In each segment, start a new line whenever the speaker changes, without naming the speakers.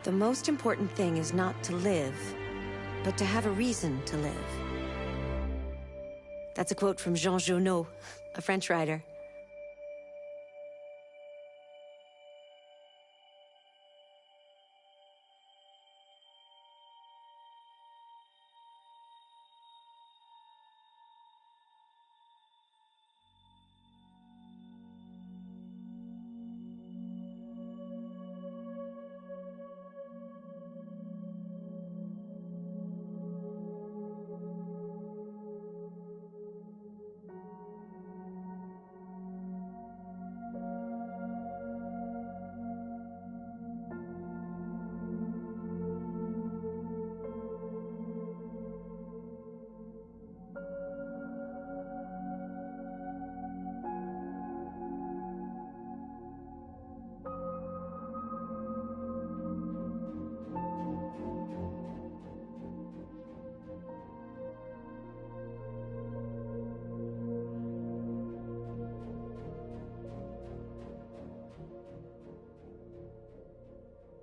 The most important thing is not to live, but to have a reason to live. That's a quote from Jean Genot, a French writer.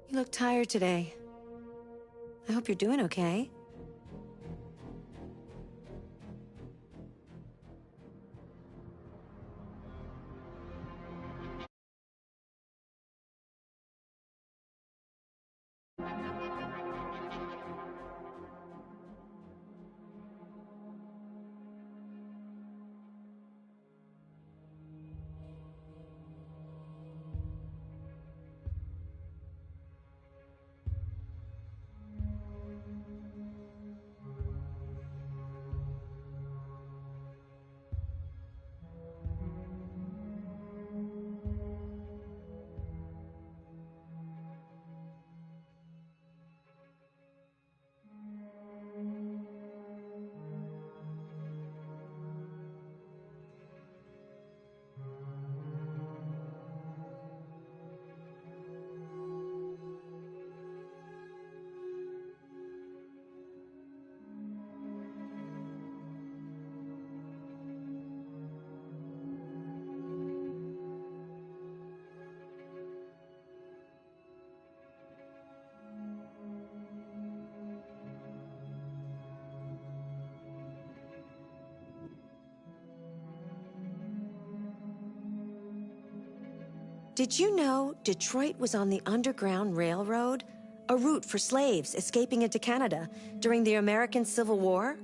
You look tired today. I hope you're doing okay. Did you know Detroit was on the Underground Railroad, a route for slaves escaping into Canada during the American Civil War?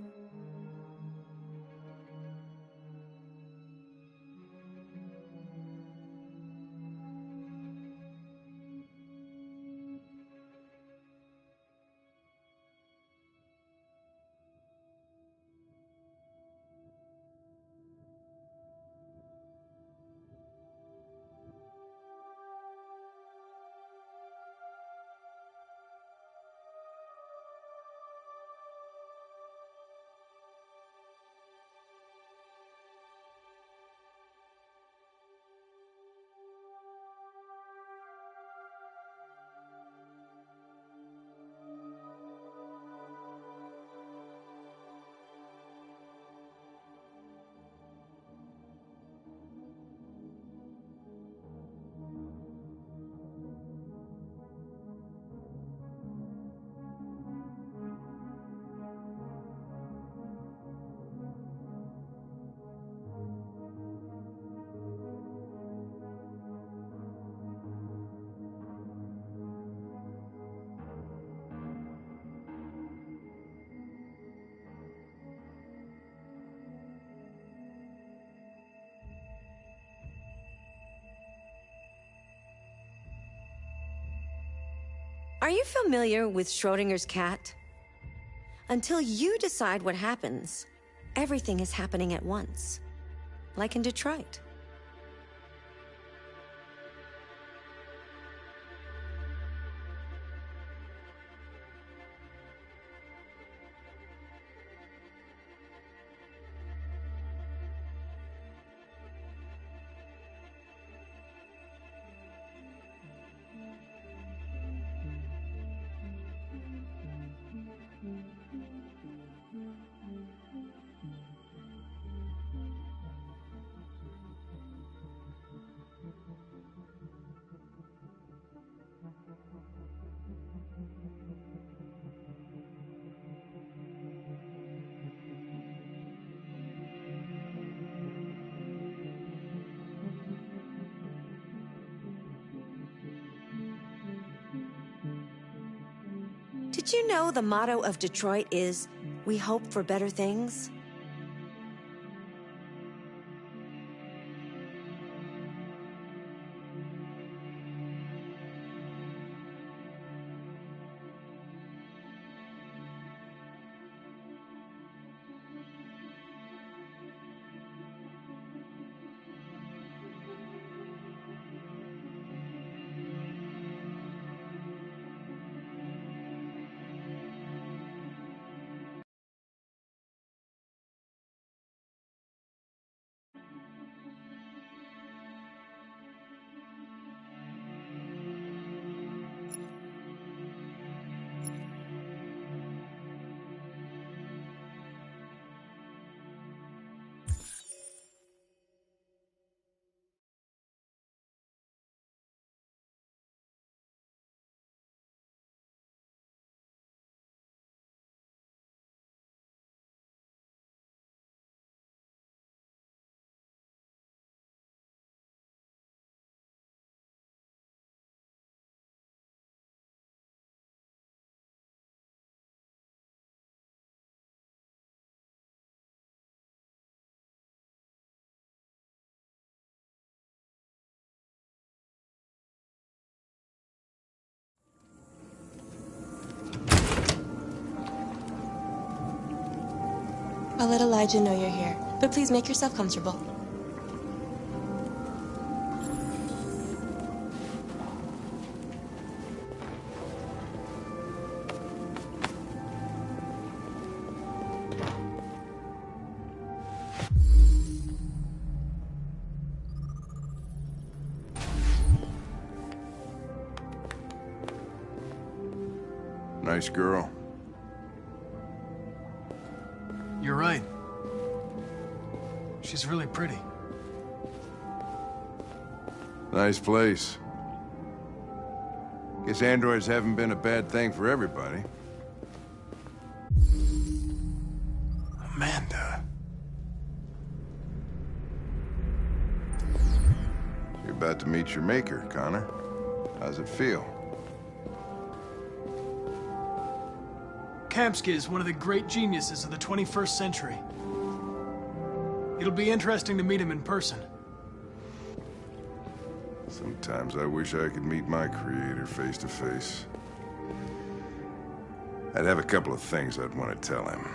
Are you familiar with Schrodinger's cat? Until you decide what happens, everything is happening at once, like in Detroit. Did you know the motto of Detroit is, "We hope for better things"?
I'll let Elijah know you're here, but please make yourself comfortable.
Nice girl.
You're right. She's really pretty.
Nice place. Guess androids haven't been a bad thing for everybody.
Amanda.
You're about to meet your maker, Connor. How's it feel?
Kamsky is one of the great geniuses of the 21st century. It'll be interesting to meet him in person.
Sometimes I wish I could meet my creator face to face. I'd have a couple of things I'd want to tell him.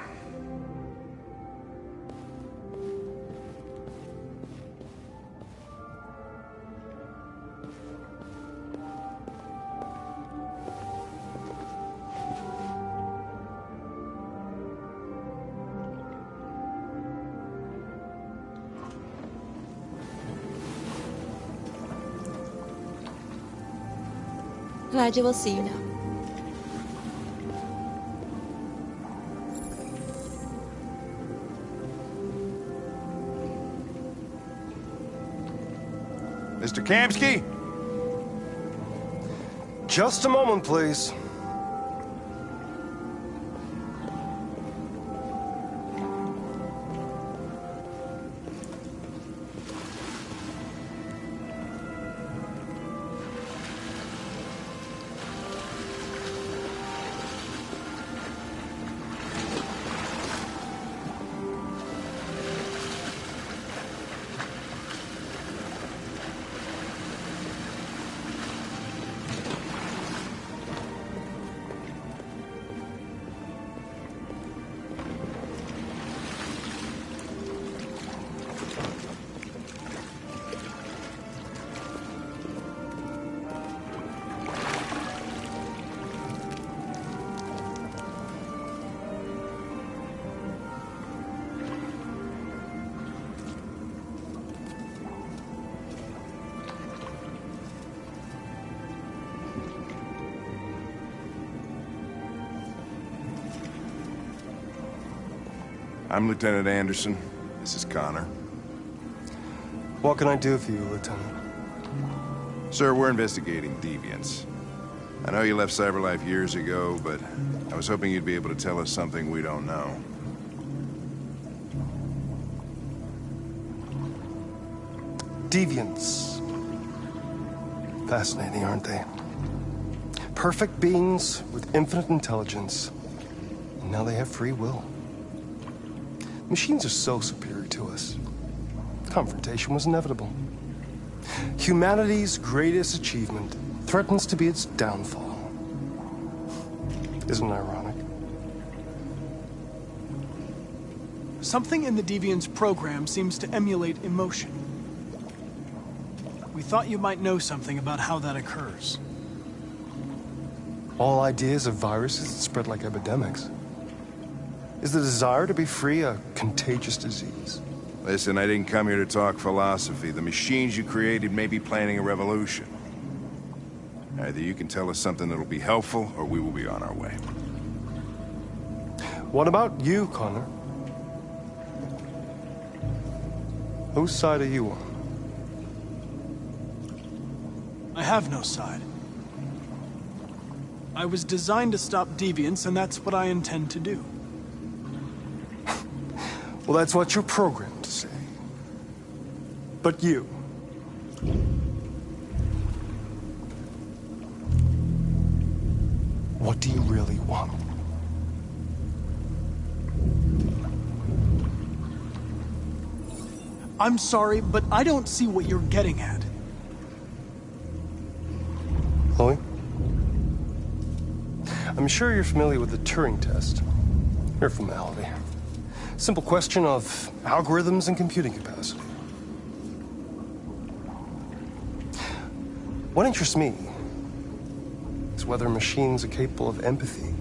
Elijah will see you now.
Mr. Kamsky?
Just a moment, please.
I'm Lieutenant Anderson. This is Connor.
What can I do for you, Lieutenant?
Sir, we're investigating deviants. I know you left CyberLife years ago, but I was hoping you'd be able to tell us something we don't know.
Deviants. Fascinating, aren't they? perfect beings with infinite intelligence. And now they have free will. Machines are so superior to us. Confrontation was inevitable. Humanity's greatest achievement threatens to be its downfall. Isn't it ironic?
Something in the Deviant's program seems to emulate emotion. We thought you might know something about how that occurs.
All ideas of viruses that spread like epidemics. Is the desire to be free a contagious disease?
Listen, I didn't come here to talk philosophy. The machines you created may be planning a revolution. Either you can tell us something that'll be helpful, or we will be on our way.
What about you, Connor? Whose side are you on?
I have no side. I was designed to stop deviants, and that's what I intend to do.
Well, that's what you're programmed to say. But you... what do you really want?
I'm sorry, but I don't see what you're getting at.
Chloe? I'm sure you're familiar with the Turing test. Mere formality. Simple question of algorithms and computing capacity. What interests me is whether machines are capable of empathy.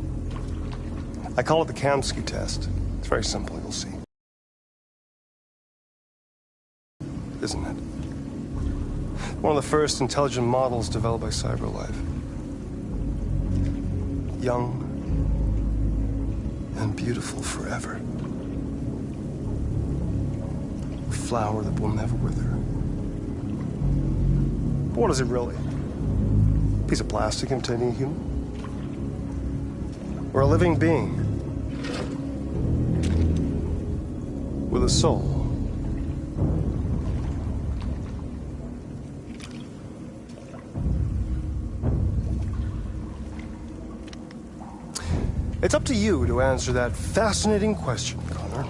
I call it the Kamsky test. It's very simple, you'll see. Isn't it? One of the first intelligent models developed by CyberLife. Young and beautiful forever. A flower that will never wither. But what is it really? A piece of plastic imitating a human? Or a living being? With a soul? It's up to you to answer that fascinating question, Connor.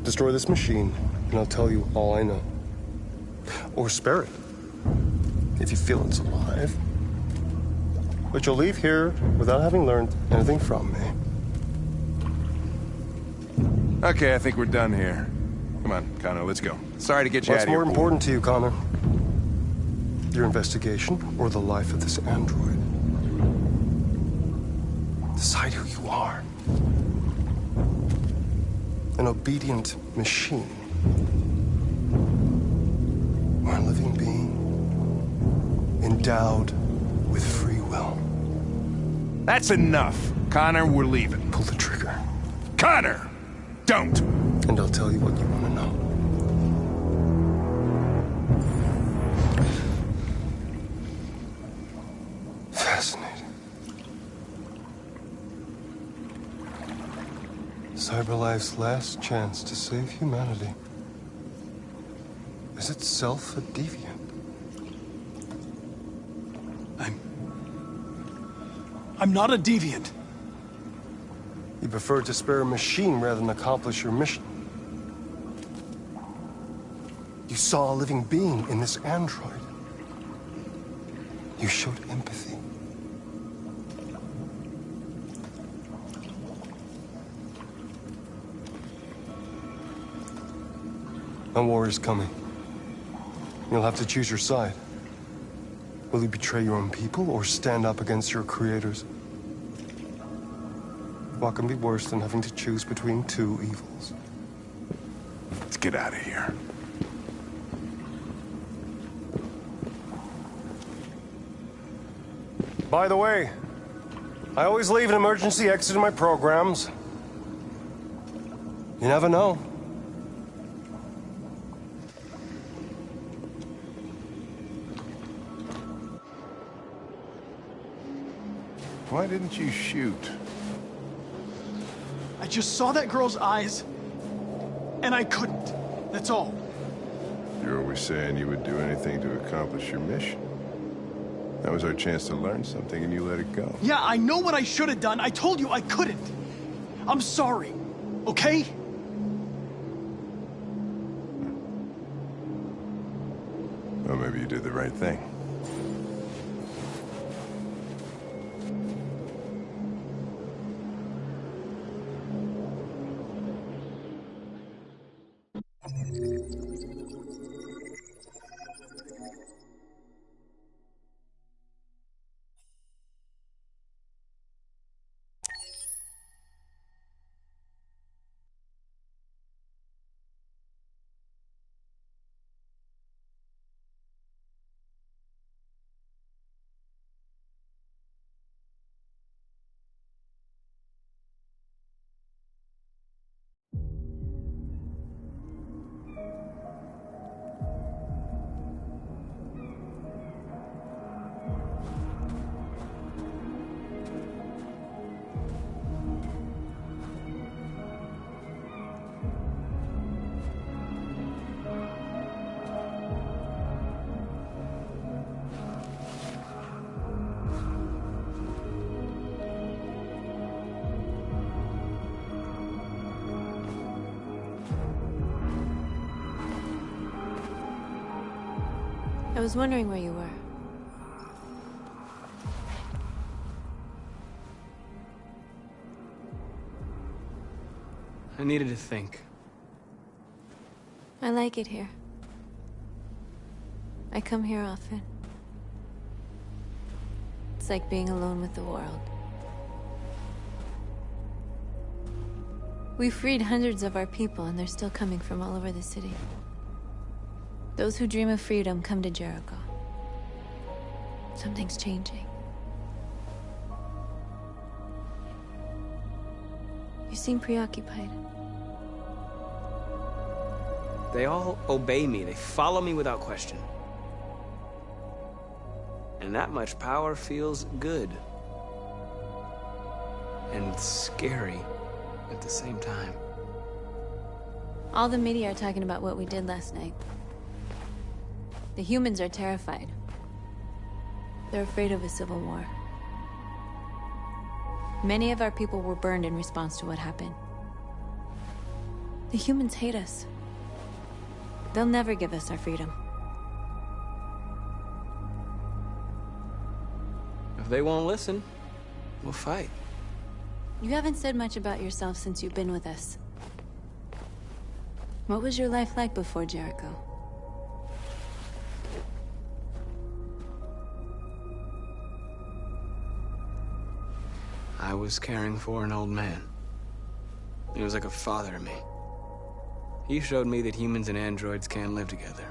Destroy this machine, and I'll tell you all I know. Or spare it, if you feel it's alive. But you'll leave here without having learned anything from me.
Okay, I think we're done here. Come on, Connor, let's go. Sorry to get you out
What's
of here.
more important to you, Connor? Your investigation or the life of this android? Decide who you are. An obedient machine. Or a living being endowed with free will.
That's enough. Connor, we're leaving.
Pull the trigger.
Connor! Don't!
And I'll tell you what you want to know. Fascinating. CyberLife's last chance to save humanity is itself a deviant.
I'm not a deviant.
You prefer to spare a machine rather than accomplish your mission. You saw a living being in this android. You showed empathy. A war is coming. You'll have to choose your side. Will you betray your own people or stand up against your creators? What can be worse than having to choose between two evils?
Let's get out of here.
By the way, I always leave an emergency exit in my programs. You never know.
Why didn't you shoot?
I just saw that girl's eyes, and I couldn't. That's all.
You're always saying you would do anything to accomplish your mission. That was our chance to learn something, and you let it go.
Yeah, I know what I should have done. I told you I couldn't. I'm sorry, okay?
Well, maybe you did the right thing.
I was wondering where you were.
I needed to think.
I like it here. I come here often. It's like being alone with the world. We freed hundreds of our people, and they're still coming from all over the city. Those who dream of freedom come to Jericho. Something's changing. You seem preoccupied.
They all obey me. They follow me without question. And that much power feels good. And scary at the same time.
All the media are talking about what we did last night. The humans are terrified. They're afraid of a civil war. Many of our people were burned in response to what happened. The humans hate us. They'll never give us our freedom.
If they won't listen, we'll fight.
You haven't said much about yourself since you've been with us. What was your life like before Jericho?
I was caring for an old man. He was like a father to me. He showed me that humans and androids can live together.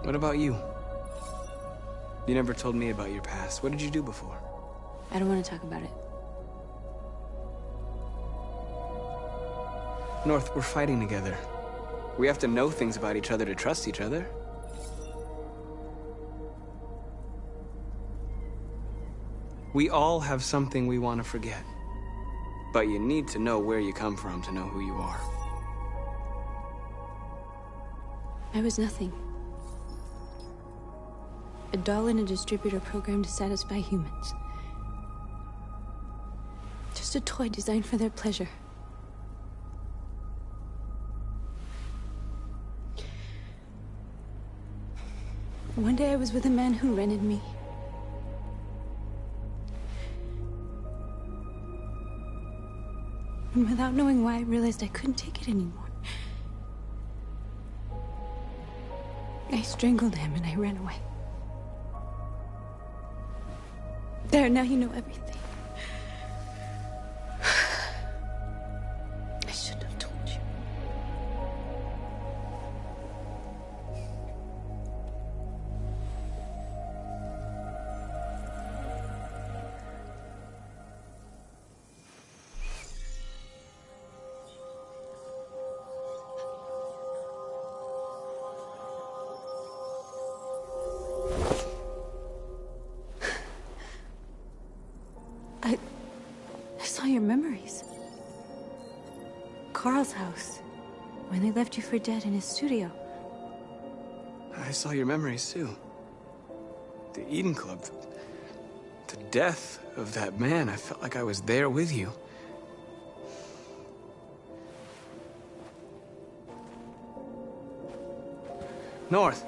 What about you? You never told me about your past. What did you do before?
I don't want to talk about it.
North, we're fighting together. We have to know things about each other to trust each other. We all have something we want to forget. But you need to know where you come from to know who you are.
I was nothing. A doll in a distributor program to satisfy humans. Just a toy designed for their pleasure. One day I was with a man who rented me. And without knowing why, I realized I couldn't take it anymore. I strangled him and I ran away. There, now you know everything. I shouldn't have told you. Carl's house. When they left you for dead in his studio.
I saw your memories, too. The Eden Club. The death of that man. I felt like I was there with you. North.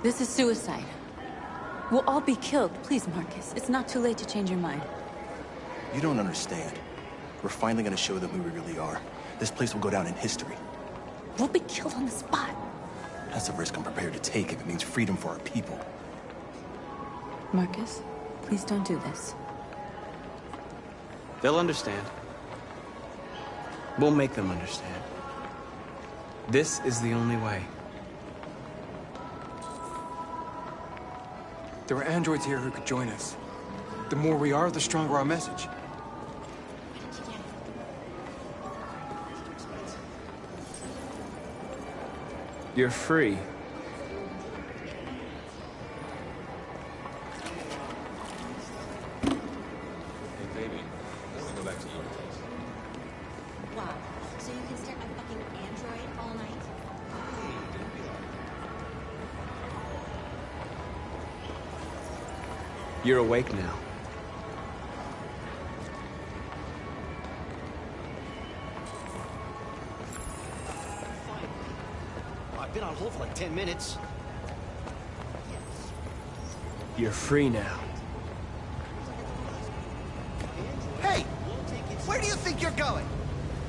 This is suicide. We'll all be killed. Please, Marcus. It's not too late to change your mind.
You don't understand. We're finally gonna show them who we really are. This place will go down in history.
We'll be killed on the spot.
That's a risk I'm prepared to take if it means freedom for our people.
Marcus, please don't do this.
They'll understand. We'll make them understand. This is the only way.
There are androids here who could join us. The more we are, the stronger our message.
You're free.
Wow. So you can stare at a fucking android all night?
You're awake now.
I've been on hold for like 10 minutes.
You're free now.
Hey! Where do you think you're going?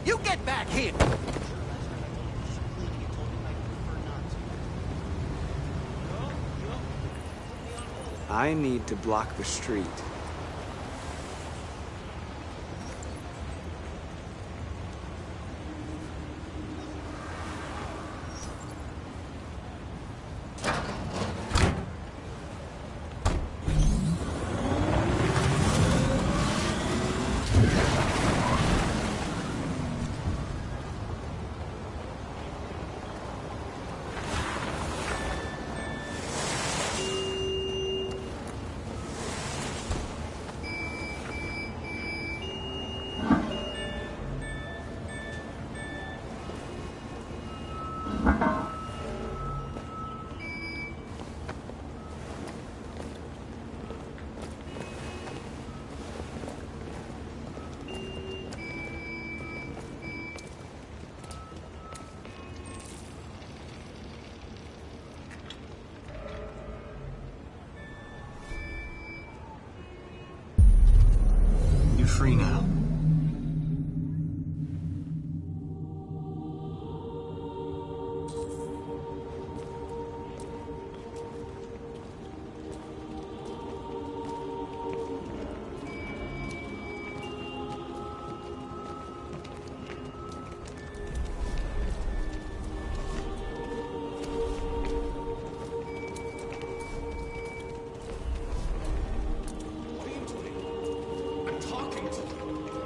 You get back here!
I need to block the street. You're free now.
What are you doing? I'm talking to you.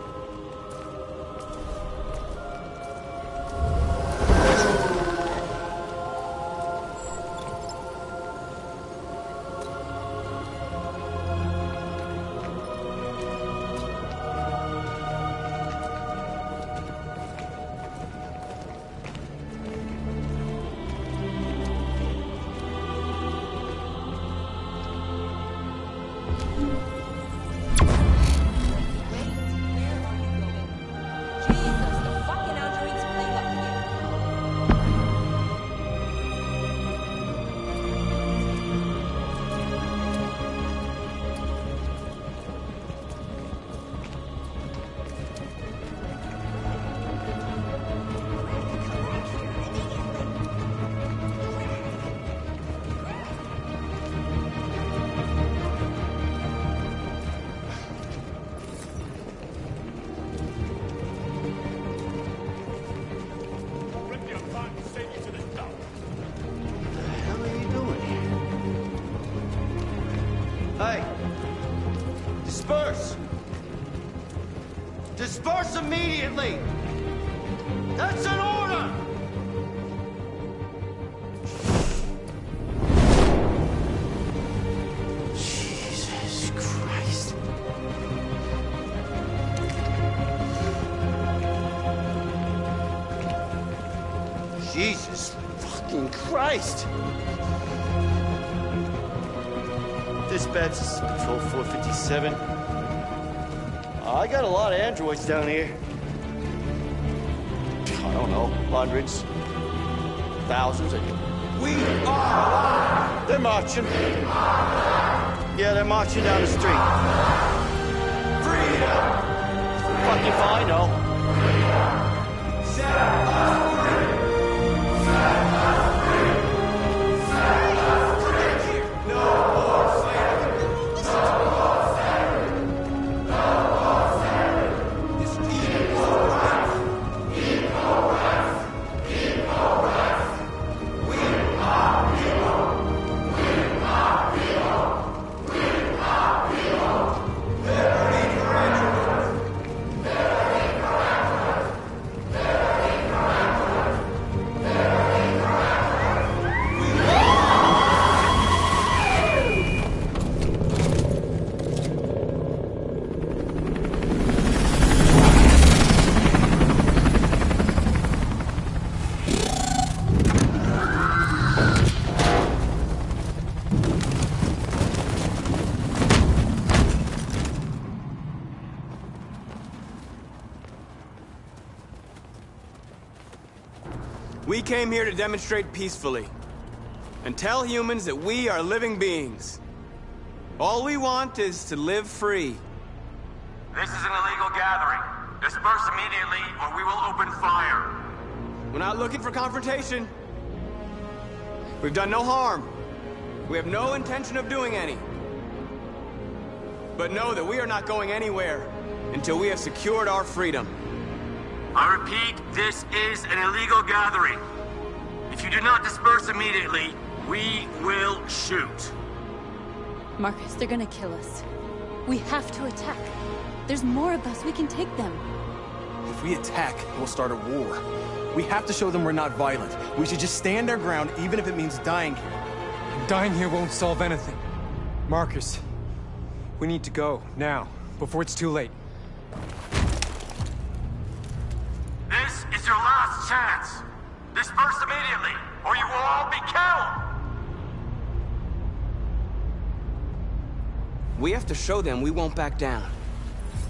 Hey! Disperse! Disperse immediately! That's an order! Jesus Christ. Jesus fucking Christ! Dispatch, this is Patrol 457. I got a lot of androids down here. I don't know, hundreds, thousands. We are alive! They're marching. Yeah, they're marching down the street. Freedom! Fuck if I know. Set us free! Set us free! Set us free! No more slavery! No more slavery! No more slavery! This equal rights! Equal rights! Equal rights! We are people! We are people! We are people! Liberty for androids! Liberty for androids! Liberty for androids! Liberty for androids! We We came here to demonstrate peacefully and tell humans that we are living beings. All we want is to live free.
This is an illegal gathering. Disperse immediately or we will open fire.
We're not looking for confrontation. We've done no harm. We have no intention of doing any. But know that we are not going anywhere until we have secured our freedom.
I repeat, this is an illegal gathering. If you do not disperse immediately, we will shoot.
Marcus, they're gonna kill us. We have to attack. There's more of us. We can take them.
If we attack, we'll start a war. We have to show them we're not violent. We should just stand our ground, even if it means dying here.
And dying here won't solve anything. Marcus, we need to go, now, before it's too late.
This is your last chance. Disperse immediately, or you will all be killed.
We have to show them we won't back down.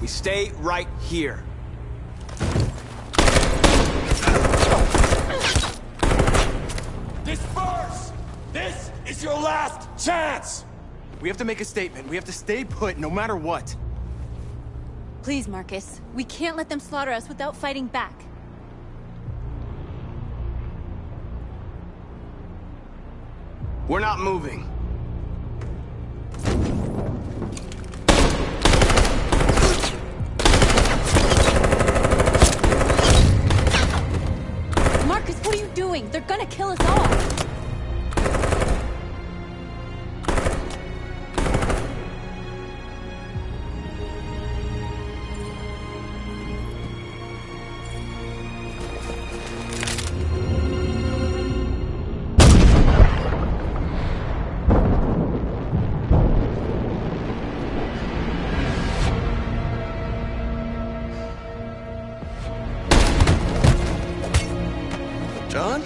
We stay right here.
Disperse! This is your last chance! We have to make a statement. We have to stay put no matter what.
Please, Marcus. We can't let them slaughter us without fighting back.
We're not moving.
Marcus, what are you doing? They're gonna kill us all!
John?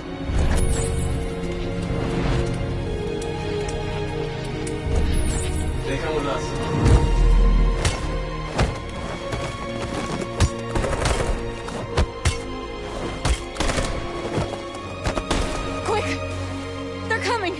They come with us.
Quick! They're coming!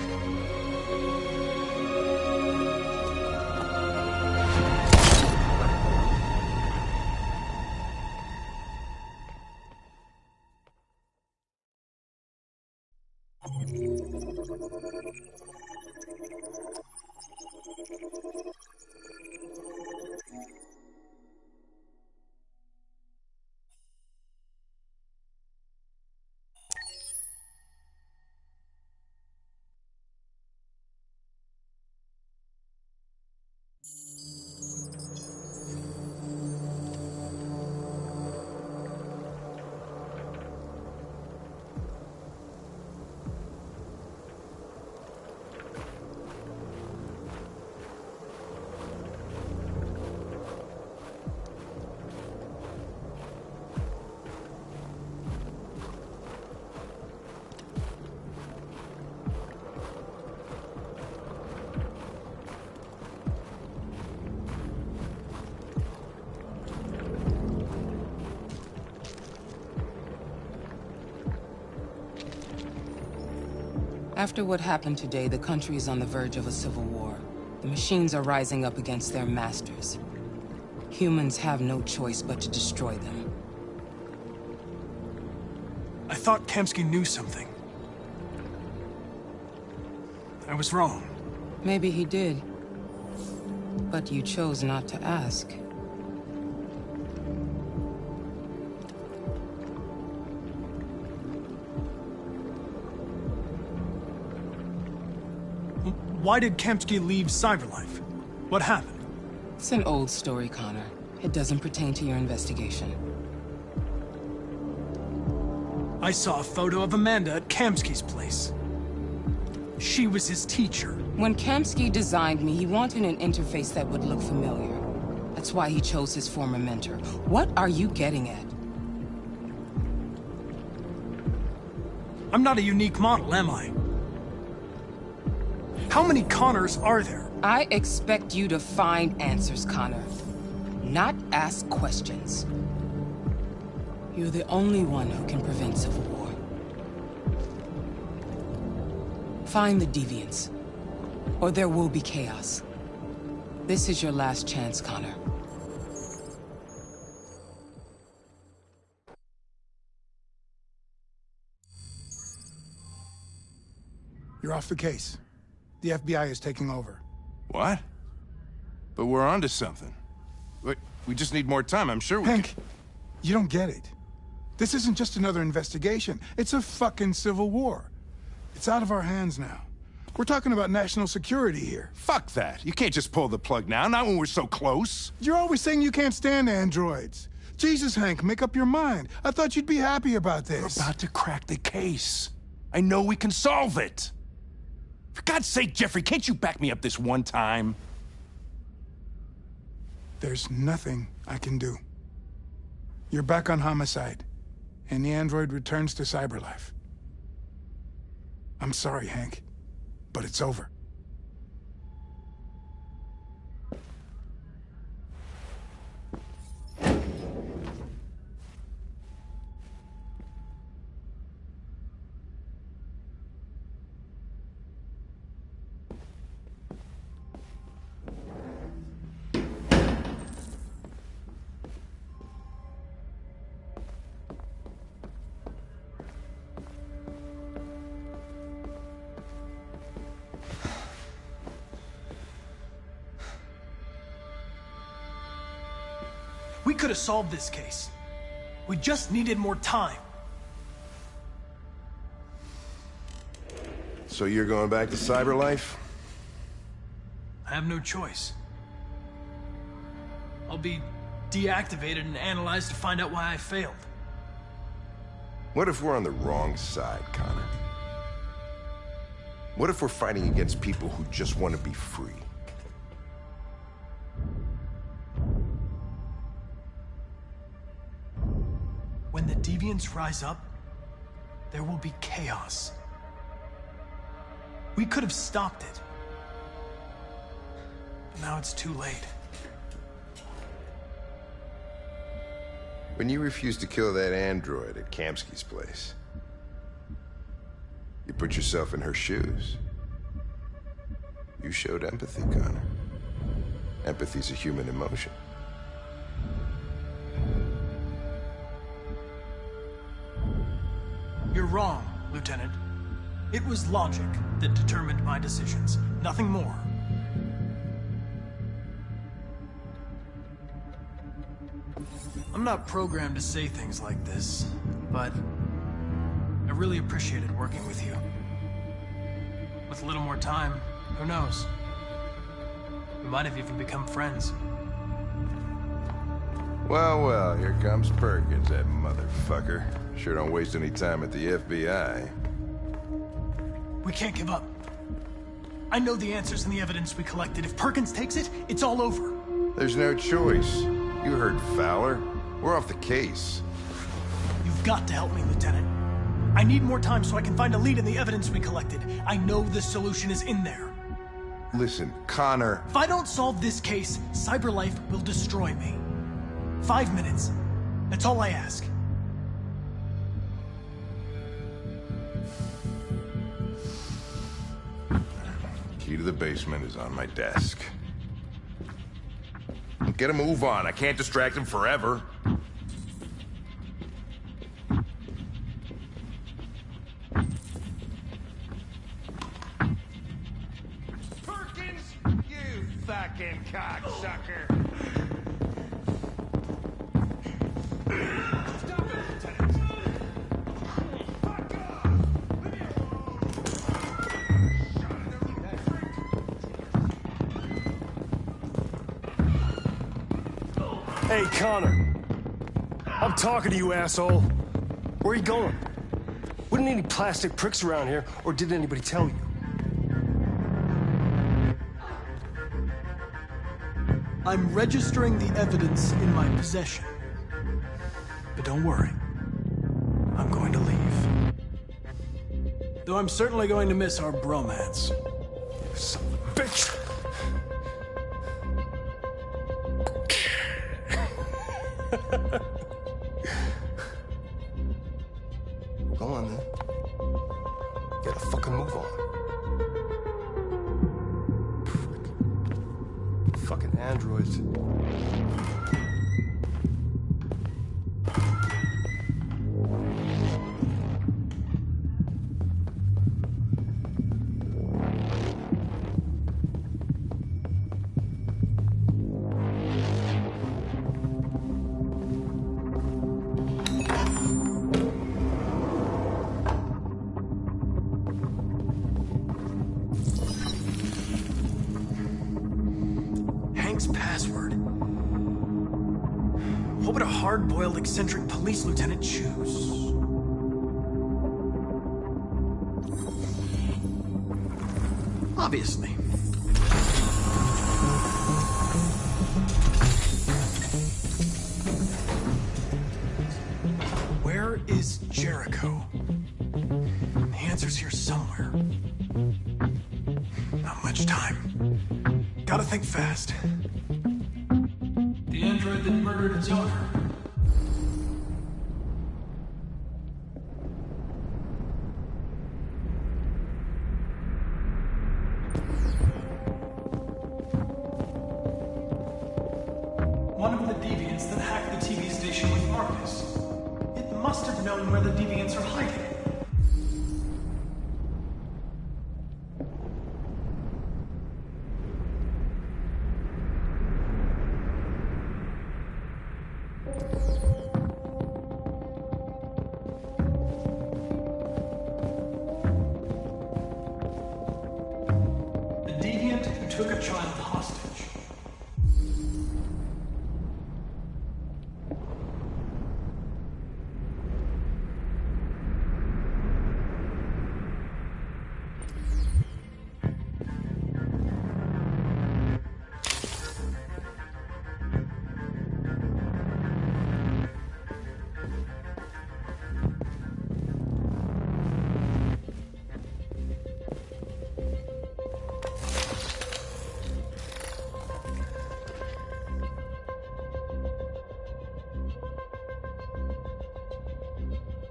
After what happened today, the country is on the verge of a civil war. The machines are rising up against their masters. Humans have no choice but to destroy them.
I thought Kamsky knew something. I was wrong.
Maybe he did. But you chose not to ask.
Why did Kamsky leave Cyberlife? What happened?
It's an old story, Connor. It doesn't pertain to your investigation.
I saw a photo of Amanda at Kamsky's place. She was his teacher.
When Kamsky designed me, he wanted an interface that would look familiar. That's why he chose his former mentor. What are you getting at?
I'm not a unique model, am I? How many Connors are there?
I expect you to find answers, Connor. Not ask questions. You're the only one who can prevent civil war. Find the deviants, or there will be chaos. This is your last chance, Connor.
You're off the case. The FBI is taking over.
What? But we're onto something. We just need more time, I'm sure we
Hank, you don't get it. This isn't just another investigation. It's a fucking civil war. It's out of our hands now. We're talking about national security here.
Fuck that. You can't just pull the plug now, not when we're so close.
You're always saying you can't stand androids. Jesus, Hank, make up your mind. I thought you'd be happy about this.
We're about to crack the case. I know we can solve it. For God's sake, Jeffrey, can't you back me up this one time?
There's nothing I can do. You're back on homicide, and the android returns to Cyberlife. I'm sorry, Hank, but it's over.
We could have solved this case. We just needed more time.
So you're going back to Cyberlife?
I have no choice. I'll be deactivated and analyzed to find out why I failed.
What if we're on the wrong side, Connor? What if we're fighting against people who just want to be free?
When the deviants rise up, there will be chaos. We could have stopped it. But now it's too late.
When you refused to kill that android at Kamsky's place, you put yourself in her shoes. You showed empathy, Connor. Empathy's a human emotion.
You're wrong, Lieutenant. It was logic that determined my decisions, nothing more. I'm not programmed to say things like this, but I really appreciated working with you. With a little more time, who knows? We might have even become friends.
Well, well, here comes Perkins, that motherfucker. Sure don't waste any time at the FBI.
We can't give up. I know the answers and the evidence we collected. If Perkins takes it, it's all over.
There's no choice. You heard Fowler. We're off the case.
You've got to help me, Lieutenant. I need more time so I can find a lead in the evidence we collected. I know the solution is in there.
Listen, Connor...
If I don't solve this case, Cyberlife will destroy me. 5 minutes. That's all I ask.
Key to the basement is on my desk. Get a move on. I can't distract him forever.
Perkins, you fucking cocksucker. Stop it, Lieutenant. Fuck off. Leave me alone.
Hey, Connor. I'm talking to you, asshole. Where are you going? Wouldn't any plastic pricks around here, or did anybody tell you?
I'm registering the evidence in my possession. But don't worry. I'm going to leave. Though I'm certainly going to miss our bromance.
You son of a bitch!
Go on, then. Get a fucking move on. Fucking androids.
Hank's password. What would a hard-boiled, eccentric police lieutenant choose? Obviously. Where is Jericho? The answer's here somewhere. Not much time. Gotta think fast. The android that murdered its owner. One of the deviants that hacked the TV station with Marcus. It must have known where the deviants are hiding. The deviant who took a child hostage.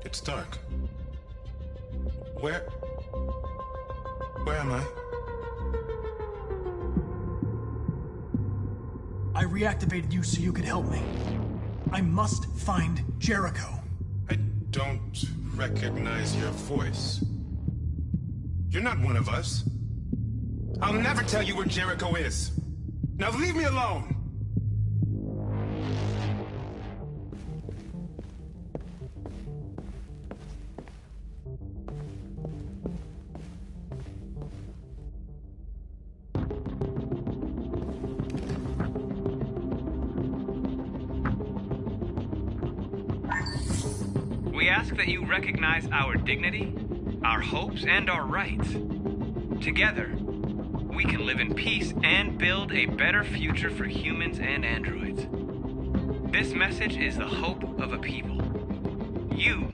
It's dark. Where am I?
I reactivated you so you could help me. I must find Jericho.
I don't recognize your voice. You're not one of us. I'll never tell you where Jericho is. Now leave me alone!
We ask that you recognize our dignity, our hopes, and our rights. Together, we can live in peace and build a better future for humans and androids. This message is the hope of a people. You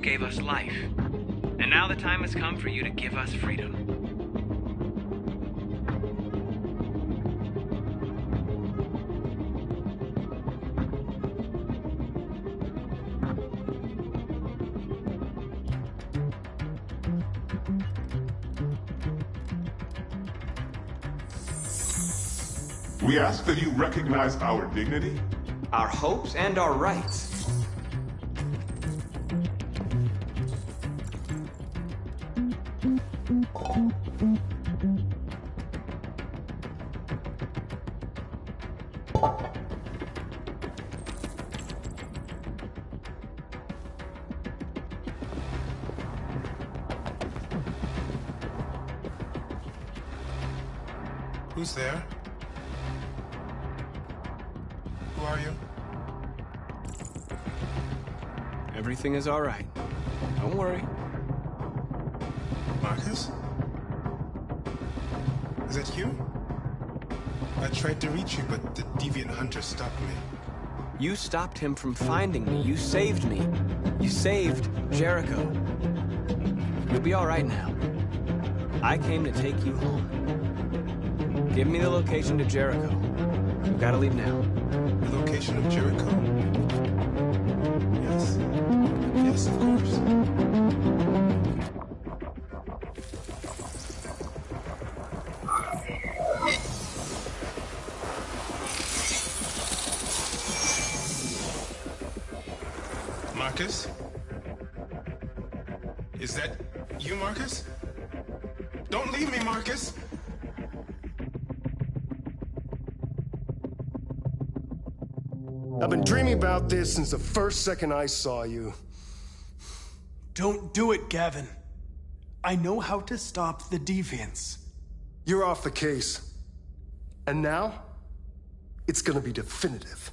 gave us life. And now the time has come for you to give us freedom.
We ask that you recognize our dignity,
our hopes, and our rights.
Who's there? Who are you?
Everything is all right. Don't worry.
Marcus? Is it you? I tried to reach you, but the deviant hunter stopped me.
You stopped him from finding me. You saved me. You saved Jericho. You'll be all right now. I came to take you home. Give me the location to Jericho. We've got to leave now.
The location of Jericho? Yes. Yes, of course. Marcus? Is that you, Marcus? Don't leave me, Marcus!
I've been dreaming about this since the first second I saw you.
Don't do it, Gavin. I know how to stop the deviants.
You're off the case. And now, it's gonna be definitive.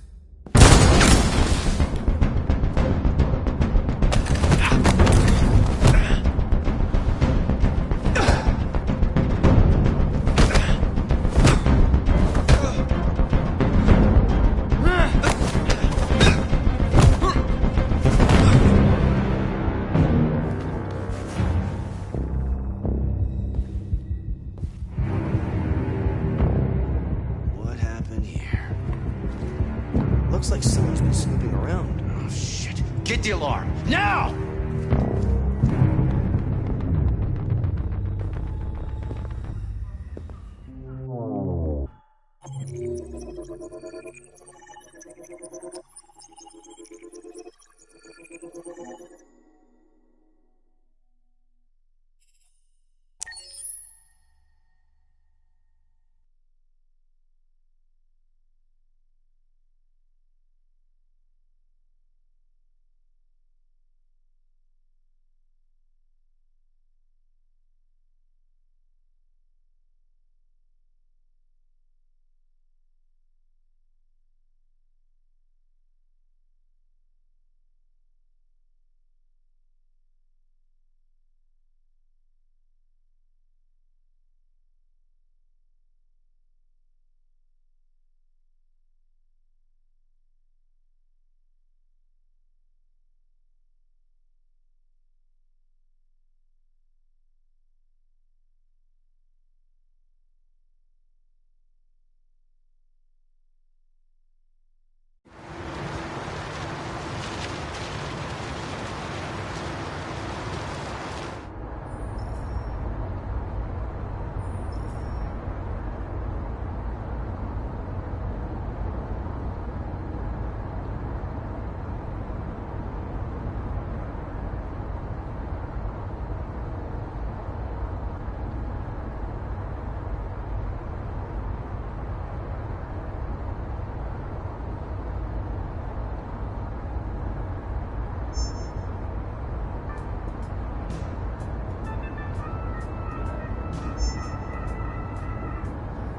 Looks like someone's been snooping around. Oh, shit. Get the alarm. Now!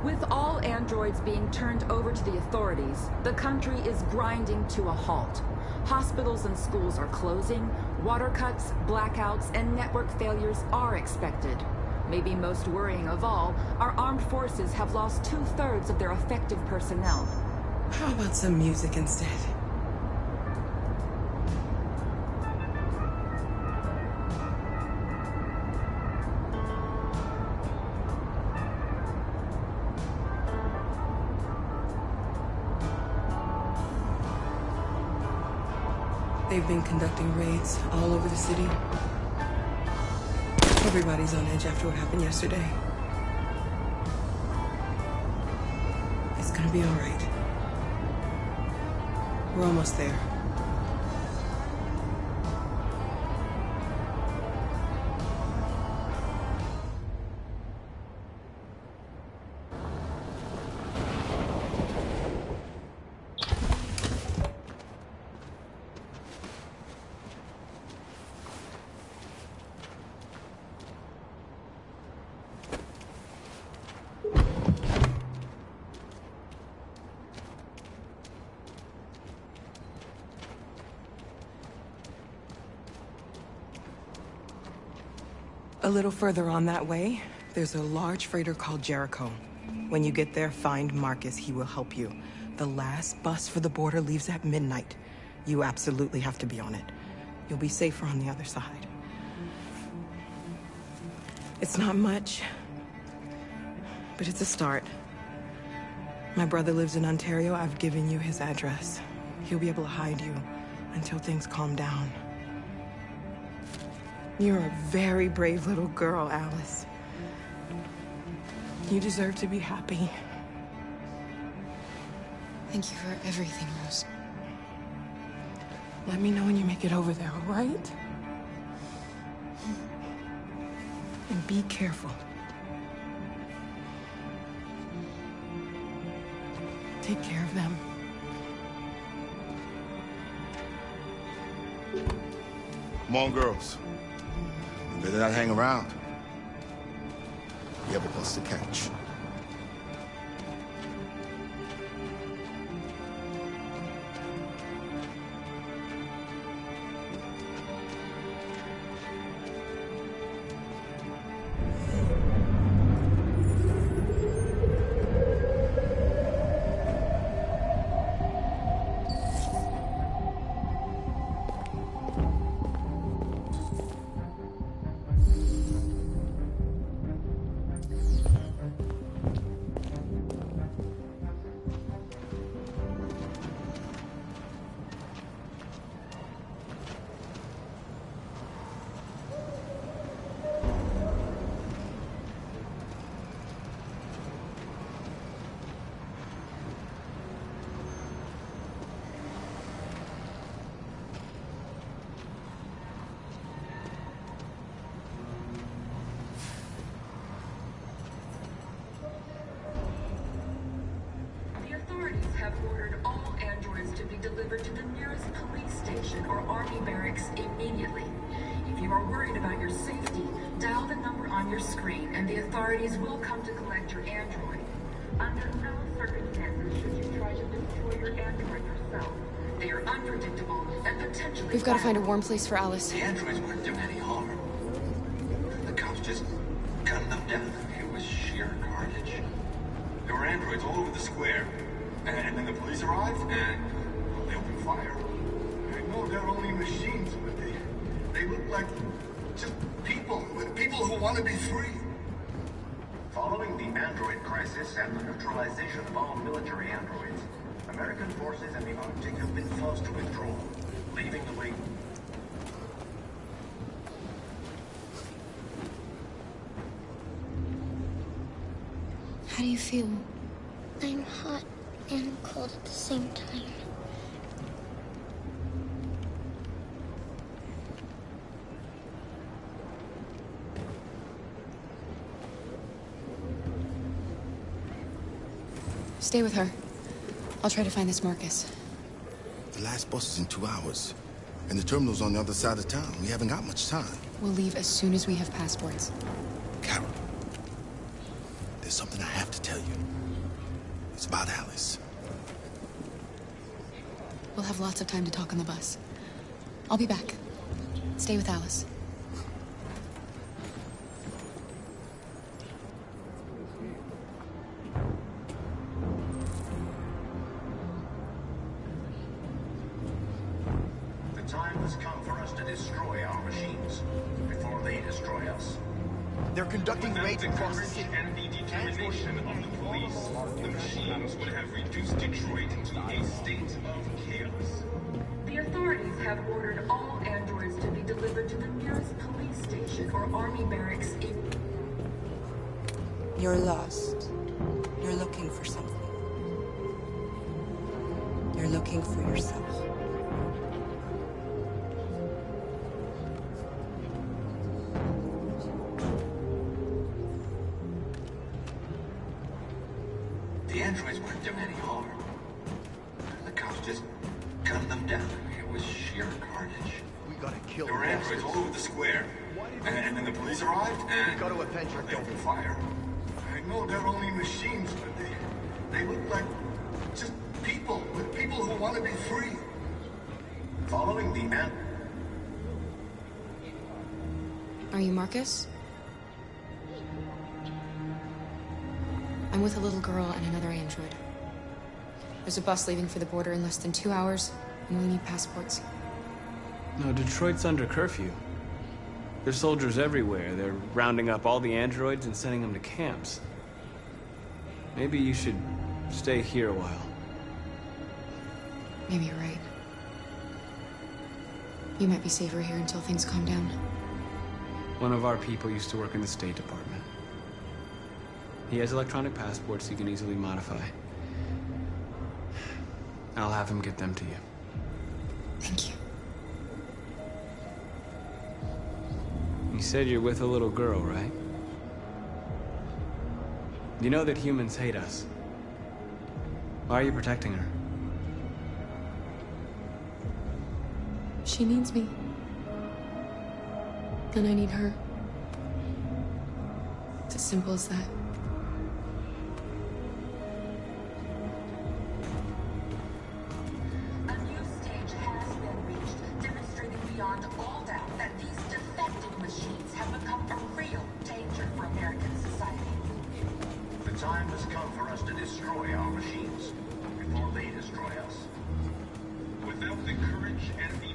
With all androids being turned over to the authorities, the country is grinding to a halt. Hospitals and schools are closing, water cuts, blackouts, and network failures are expected. Maybe most worrying of all, our armed forces have lost 2/3 of their effective personnel.
How about some music instead? They've been conducting raids all over the city. Everybody's on edge after what happened yesterday. It's gonna be all right. We're almost there. A little further on that way, there's a large freighter called Jericho. When you get there, find Marcus. He will help you. The last bus for the border leaves at midnight. You absolutely have to be on it. You'll be safer on the other side. It's not much, but it's a start. My brother lives in Ontario. I've given you his address. He'll be able to hide you until things calm down. You're a very brave little girl, Alice. You deserve to be happy.
Thank you for everything, Rose.
Let me know when you make it over there, all right? And be careful. Take care of them.
Come on, girls. You better not hang around. We have a bus to catch.
Have ordered all androids to be delivered to the nearest police station or army barracks immediately. If you are worried about your safety, dial the number on your screen and the authorities will come to collect your android. Under no circumstances should you try to destroy your android yourself. They are unpredictable and potentially
We've got to find a warm place for Alice.
The androids weren't doing any harm. The cops just gunned them down. It was sheer carnage. There were androids all over the square. And then the police arrived, and they opened fire. I know they're only machines, but they look like just people who want to be free.
Following the android crisis and the neutralization of all military androids, American forces in the Arctic have been forced to withdraw, leaving the wing.
How do you feel?
I'm hot and cold at the same time.
Stay with her. I'll try to find this Marcus.
The last bus is in 2 hours. And the terminal's on the other side of town. We haven't got much time.
We'll leave as soon as we have passports.
Carol, there's something I have to tell you. It's about Alice.
We'll have lots of time to talk on the bus. I'll be back. Stay with Alice.
The time has come for us to destroy our machines before they destroy us.
They're conducting raids across the city.
And the determination of the police, the machines would have reduced Detroit to a state of chaos.
The authorities have ordered all androids to be delivered to the nearest police station or army barracks in...
You're lost. You're looking for something. You're looking for yourself.
The androids weren't doing any harm. The cops just gunned them down. It was sheer carnage.
We gotta kill
There were
them.
androids all over the square. And then the police arrived, and
We gotta avenge our
they opened fire. I know they're only machines, but they look like just people, with people who want to be free. Following the
Are you Marcus? I'm with a little girl and another android. There's a bus leaving for the border in less than 2 hours, and we need passports.
No, Detroit's under curfew. There's soldiers everywhere. They're rounding up all the androids and sending them to camps. Maybe you should stay here a while.
Maybe you're right. You might be safer here until things calm down.
One of our people used to work in the State Department. He has electronic passports he can easily modify. I'll have him get them to you.
Thank you.
You said you're with a little girl, right? You know that humans hate us. Why are you protecting her?
She needs me. And I need her. It's as simple as that.
A new stage has been reached, demonstrating beyond all doubt that these defective machines have become a real danger for American society.
The time has come for us to destroy our machines before they destroy us. Without the courage and the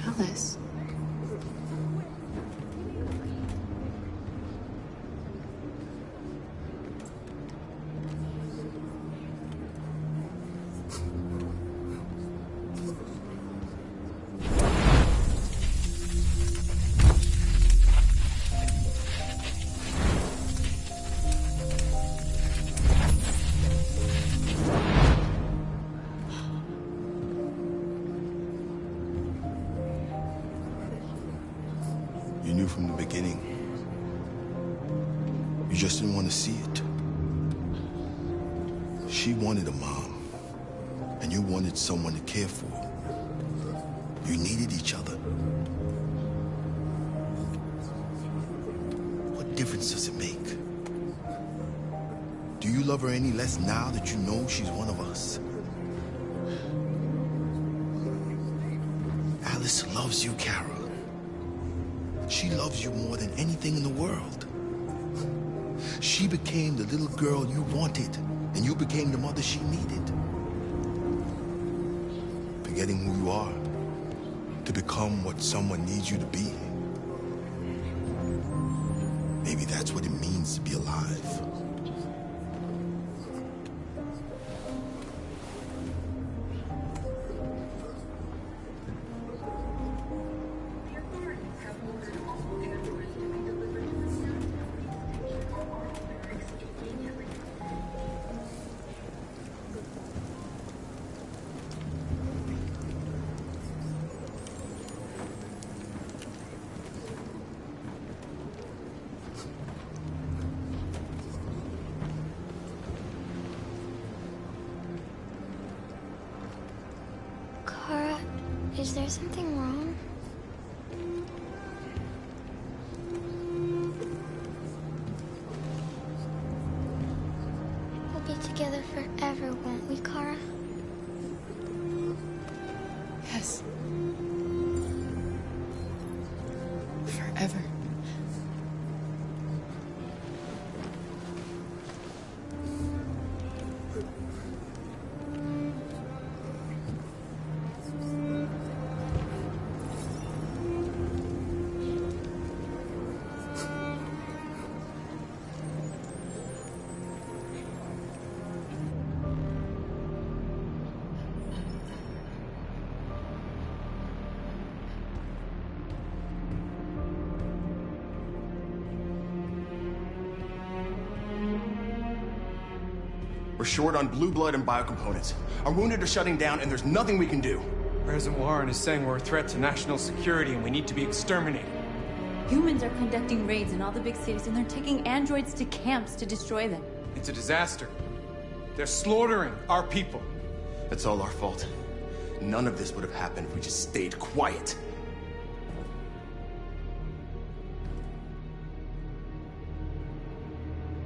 Alice.
You knew from the beginning. You just didn't want to see it. She wanted a mom, and you wanted someone to care for. You needed each other. What difference does it make? Do you love her any less now that you know she's one of us? Alice loves you, Carol. She loves you more than anything in the world. She became the little girl you wanted, and you became the mother she needed. Forgetting who you are to become what someone needs you to be. Maybe that's what it means to be alive.
Kara, is there something wrong? We'll be together forever, won't we, Kara?
Yes. Forever.
We're short on blue blood and biocomponents. Our wounded are shutting down, and there's nothing we can do.
President Warren is saying we're a threat to national security and we need to be exterminated.
Humans are conducting raids in all the big cities, and they're taking androids to camps to destroy them.
It's a disaster. They're slaughtering our people.
That's all our fault. None of this would have happened if we just stayed quiet.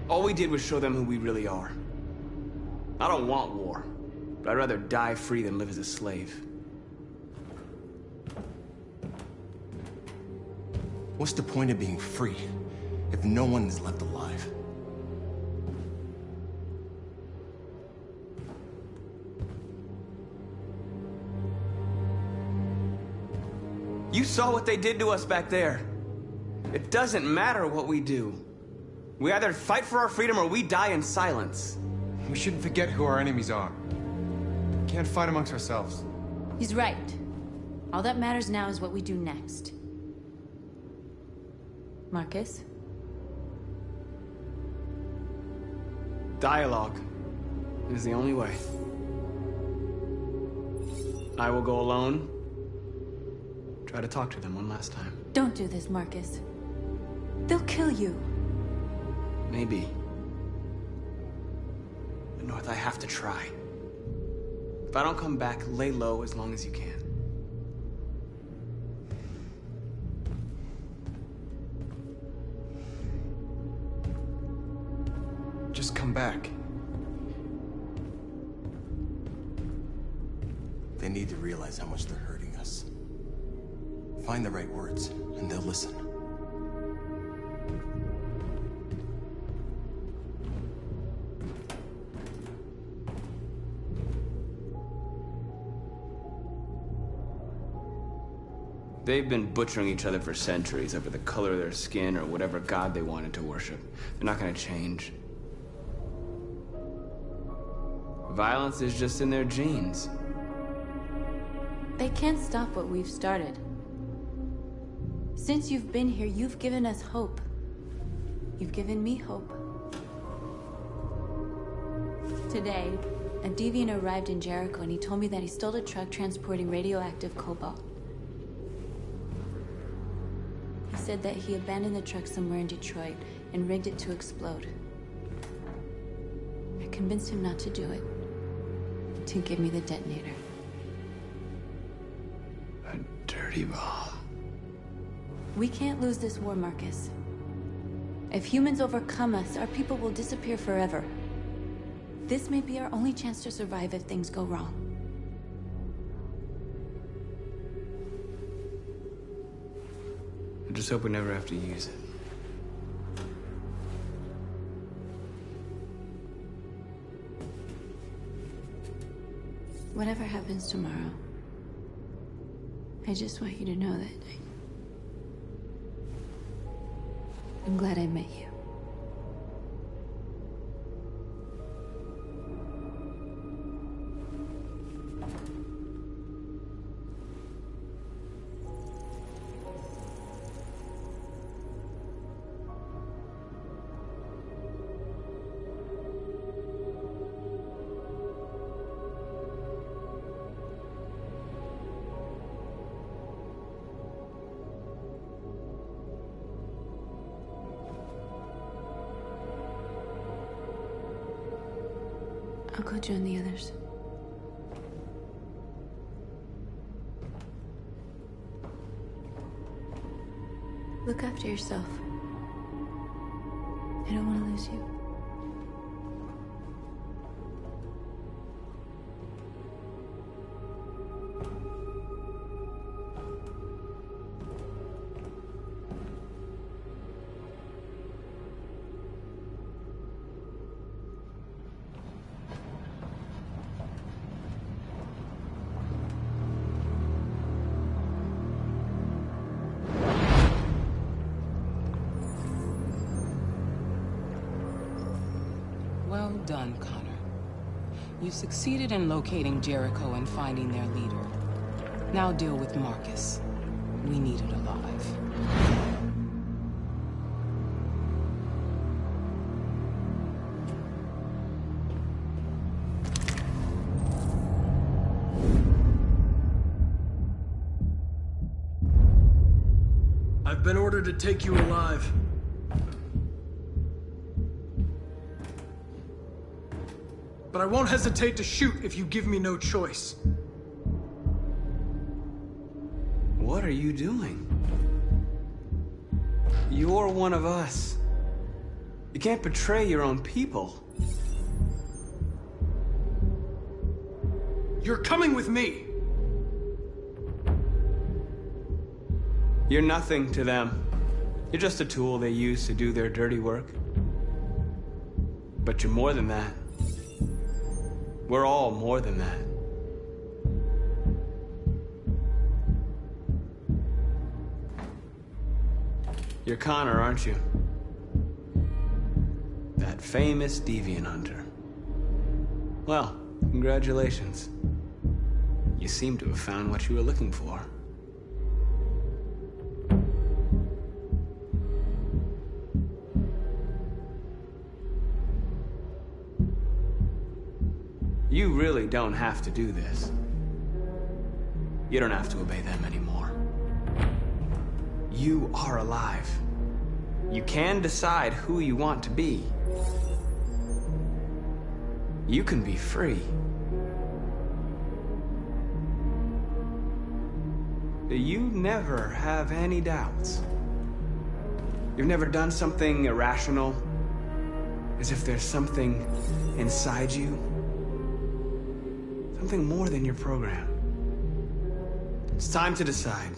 All we did was show them who we really are. I don't want war, but I'd rather die free than live as a slave.
What's the point of being free if no one is left alive?
You saw what they did to us back there. It doesn't matter what we do. We either fight for our freedom or we die in silence.
We shouldn't forget who our enemies are. We can't fight amongst ourselves.
He's right. All that matters now is what we do next. Marcus?
Dialogue is the only way. I will go alone. Try to talk to them one last time.
Don't do this, Marcus. They'll kill you.
Maybe. But North, I have to try. If I don't come back, lay low as long as you can.
Just come back.
They need to realize how much they're hurting us. Find the right words, and they'll listen.
They've been butchering each other for centuries over the color of their skin or whatever god they wanted to worship. They're not gonna change. Violence is just in their genes.
They can't stop what we've started. Since you've been here, you've given us hope. You've given me hope. Today, a deviant arrived in Jericho and he told me that he stole a truck transporting radioactive cobalt. He said that he abandoned the truck somewhere in Detroit and rigged it to explode. I convinced him not to do it, to give me the detonator.
A dirty bomb.
We can't lose this war, Marcus. If humans overcome us, our people will disappear forever. This may be our only chance to survive if things go wrong.
I just hope we never have to use it.
Whatever happens tomorrow, I just want you to know that I'm glad I met you. I'll go join the others. Look after yourself. I don't want to lose you.
Well done, Connor. You succeeded in locating Jericho and finding their leader. Now deal with Marcus. We need it alive.
I've been ordered to take you alive. But I won't hesitate to shoot if you give me no choice.
What are you doing? You're one of us. You can't betray your own people.
You're coming with me!
You're nothing to them. You're just a tool they use to do their dirty work. But you're more than that. We're all more than that. You're Connor, aren't you? That famous deviant hunter. Well, congratulations. You seem to have found what you were looking for. You really don't have to do this. You don't have to obey them anymore. You are alive. You can decide who you want to be. You can be free. You never have any doubts. You've never done something irrational, as if there's something inside you. Something more than your program. It's time to decide.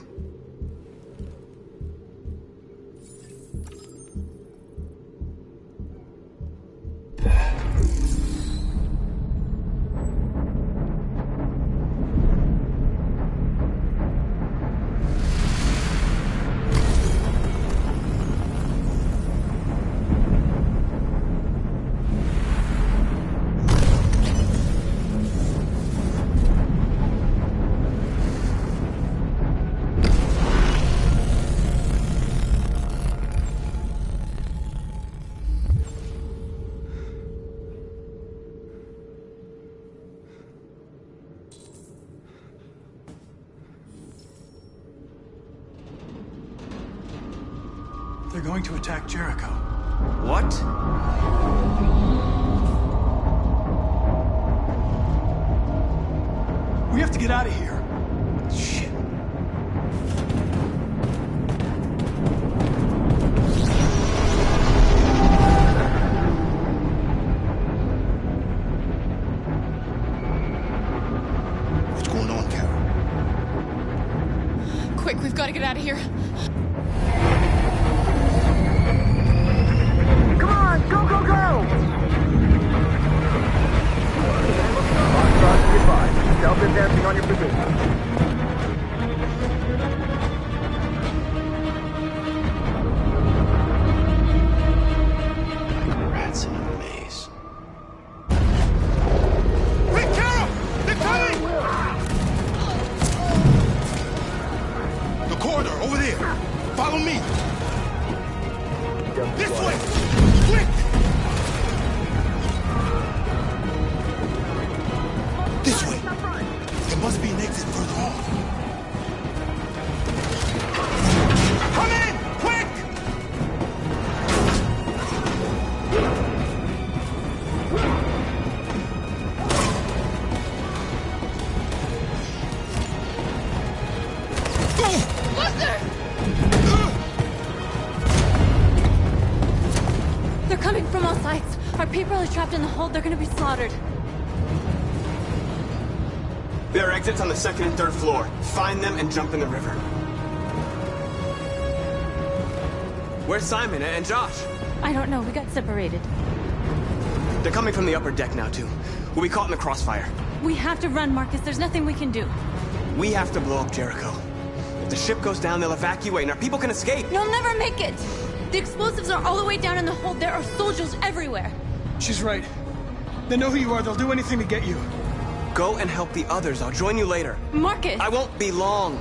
They're going to attack Jericho.
What?
We have to get out of here.
Shit.
What's going on, Carol?
Quick, we've got to get out of here.
Come on, go, go, go! Goodbye. Self-advancing on your position.
Rats in a maze.
Quick, Carol! They're coming! The corridor, over there. Follow me. This way! Quick! This way! There must be an exit further on. Come in! Quick!
They're coming from all sides. Our people are trapped in the hold. They're gonna be slaughtered.
There are exits on the second and third floor. Find them and jump in the river. Where's Simon and Josh?
I don't know. We got separated.
They're coming from the upper deck now, too. We'll be caught in the crossfire.
We have to run, Marcus. There's nothing we can do.
We have to blow up Jericho. If the ship goes down, they'll evacuate and our people can escape.
You'll never make it! The explosives are all the way down in the hold. There are soldiers everywhere.
She's right. They know who you are. They'll do anything to get you.
Go and help the others. I'll join you later.
Marcus!
I won't be long.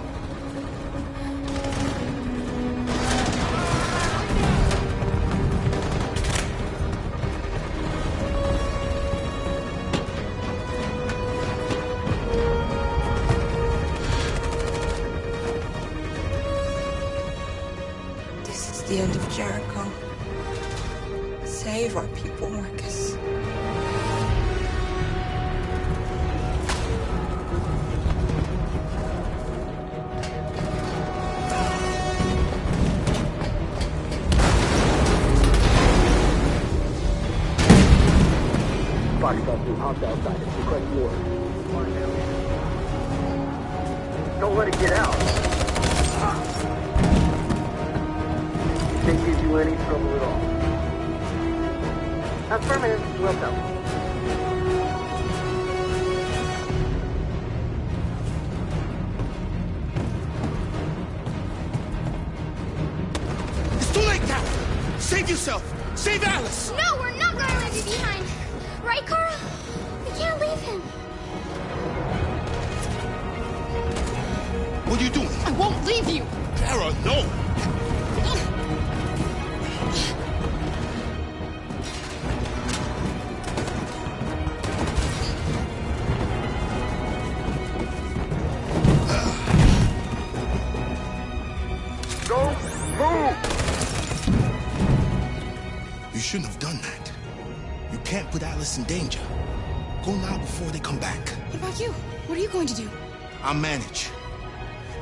the end of Jericho. Save our people, Marcus.
Bodyguard being hopped outside. It's request war. Don't let it get out. Didn't give you any trouble at all. Affirmative. Welcome.
It's too late now! Save yourself! Save Alice!
No, we're not gonna leave you behind. Right, Kara? We can't leave him.
What are you doing?
I won't leave you.
Kara, no!
Don't move!
You shouldn't have done that. You can't put Alice in danger. Go now before they come back.
What about you? What are you going to do?
I'll manage.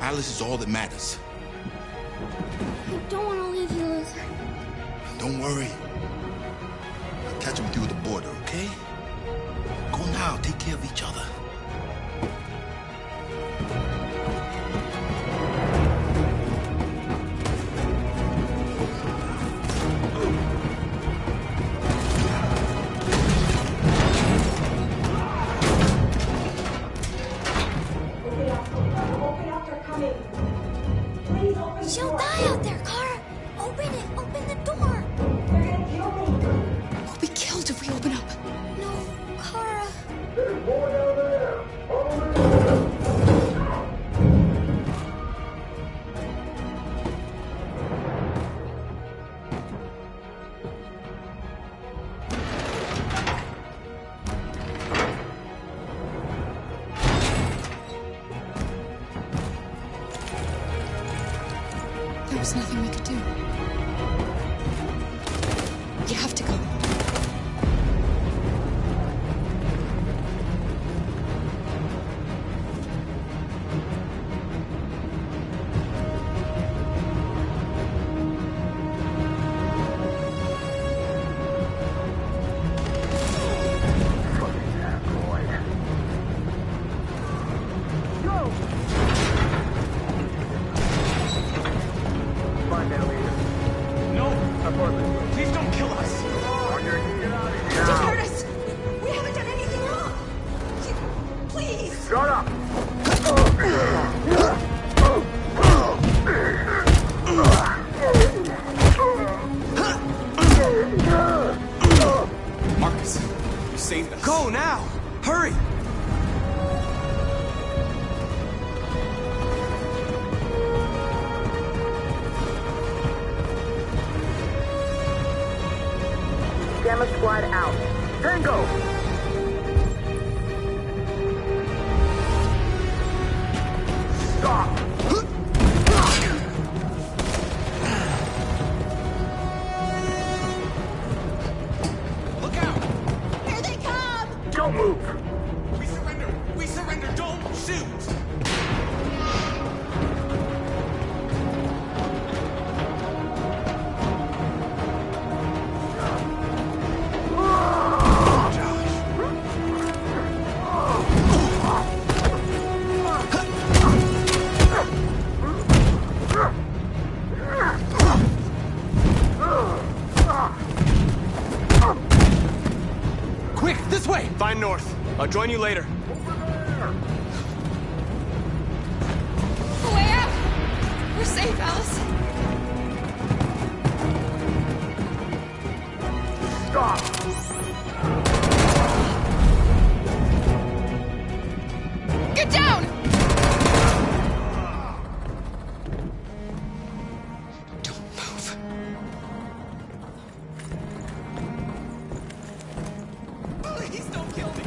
Alice is all that matters.
I don't want to leave you, Luther.
Don't worry. I'll catch up with you at the border, okay? Go now. Take care of each other.
She'll die out there, Kara. Open it. Open the door. They're gonna kill me.
We'll be killed if we open up.
No, Kara.
There's more down there.
There was nothing we could do. You have to go.
Please don't kill us!
Just hurt us. We haven't done anything wrong. Please.
Shut up!
Marcus, you saved us.
Go now! Hurry!
Gamma Squad out. Tango! Stop!
Look out!
Here they come.
Don't move!
We surrender! We surrender! Don't shoot!
Quick, this way! Find North. I'll join you later.
A way out! We're safe, Alice.
Stop!
Get down! Don't move.
Please don't kill me!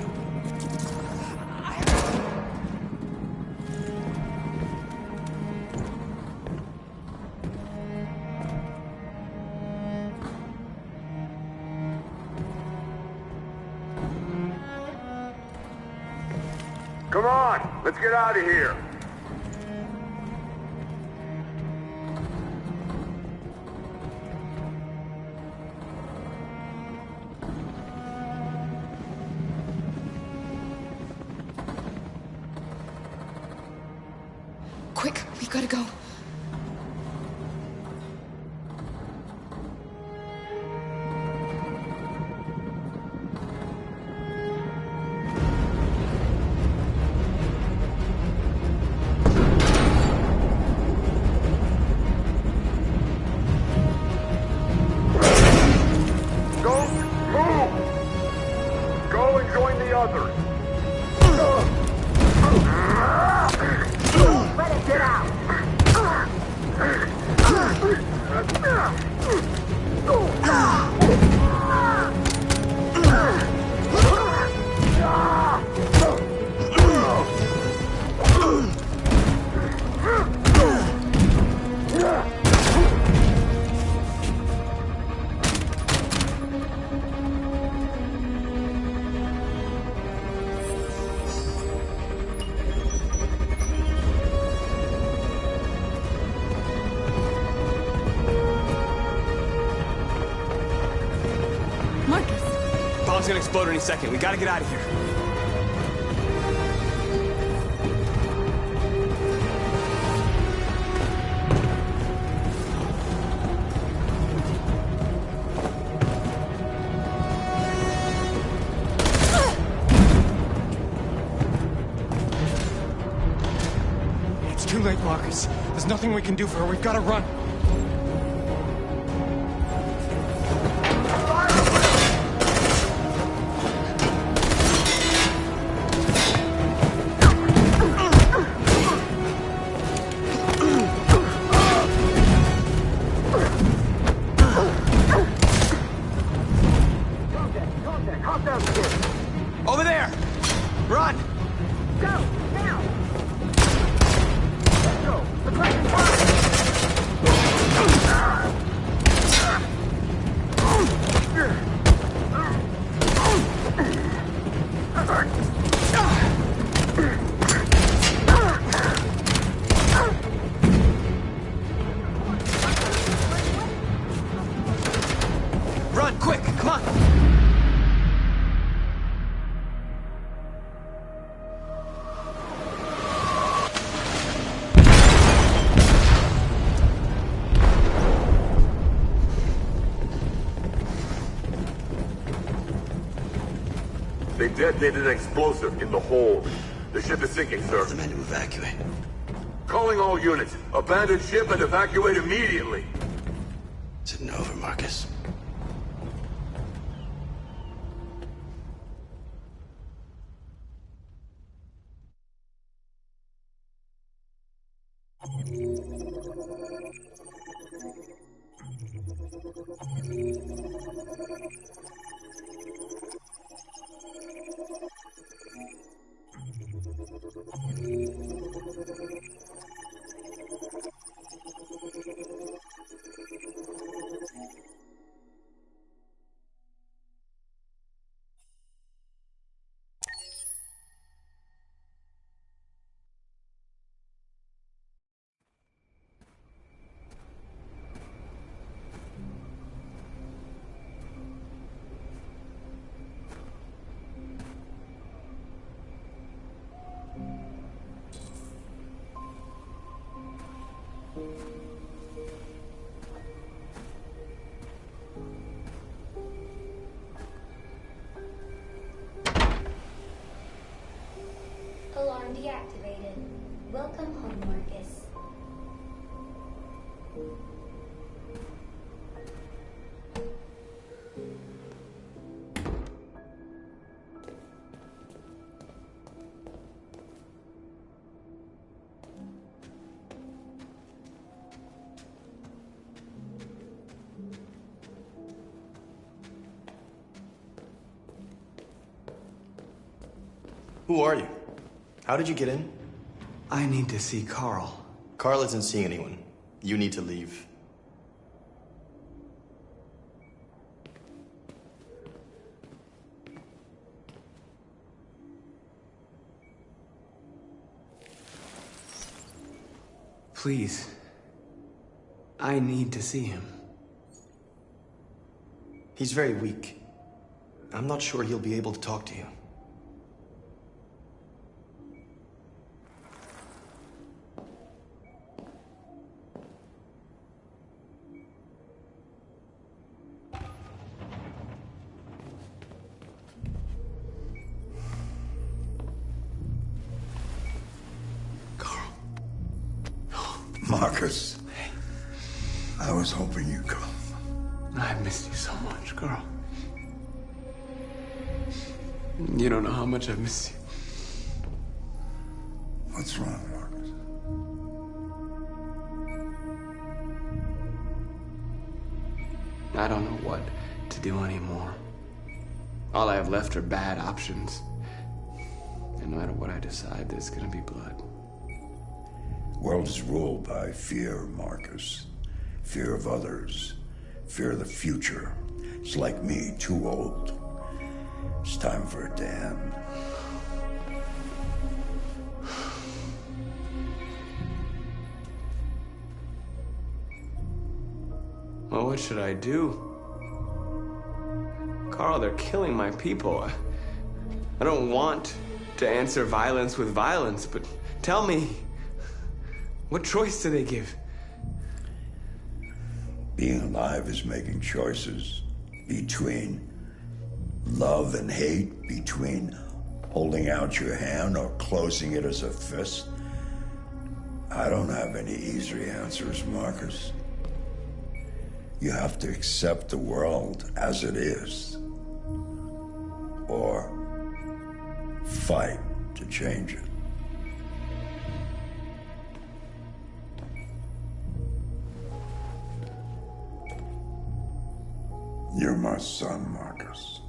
Let's get out of here.
Quick, we gotta go.
Bomb's gonna explode any second. We gotta get out of here.
It's too late, Marcus. There's nothing we can do for her. We've gotta run.
Over there! Run!
Go, now! Let's go! The Kraken's
Run, quick, come on!
They detonated an explosive in the hold. The ship is sinking, sir.
The men to evacuate.
Calling all units. Abandon ship and evacuate immediately.
Is it over, Marcus?
Alarm deactivated. Welcome home, Marcus.
Who are you? How did you get in?
I need to see Carl.
Carl isn't seeing anyone. You need to leave.
Please. I need to see him.
He's very weak. I'm not sure he'll be able to talk to you.
Marcus. I was hoping you'd come.
I've missed you so much, girl. You don't know how much I've missed you.
What's wrong, Marcus?
I don't know what to do anymore. All I have left are bad options. And no matter what I decide, there's gonna be blood.
World is ruled by fear, Marcus. Fear of others. Fear of the future. It's like me, too old. It's time for a damn.
Well, what should I do? Carl, they're killing my people. I don't want to answer violence with violence, but tell me, what choice do they give?
Being alive is making choices between love and hate, between holding out your hand or closing it as a fist. I don't have any easy answers, Marcus. You have to accept the world as it is, or fight to change it. You're my son, Marcus.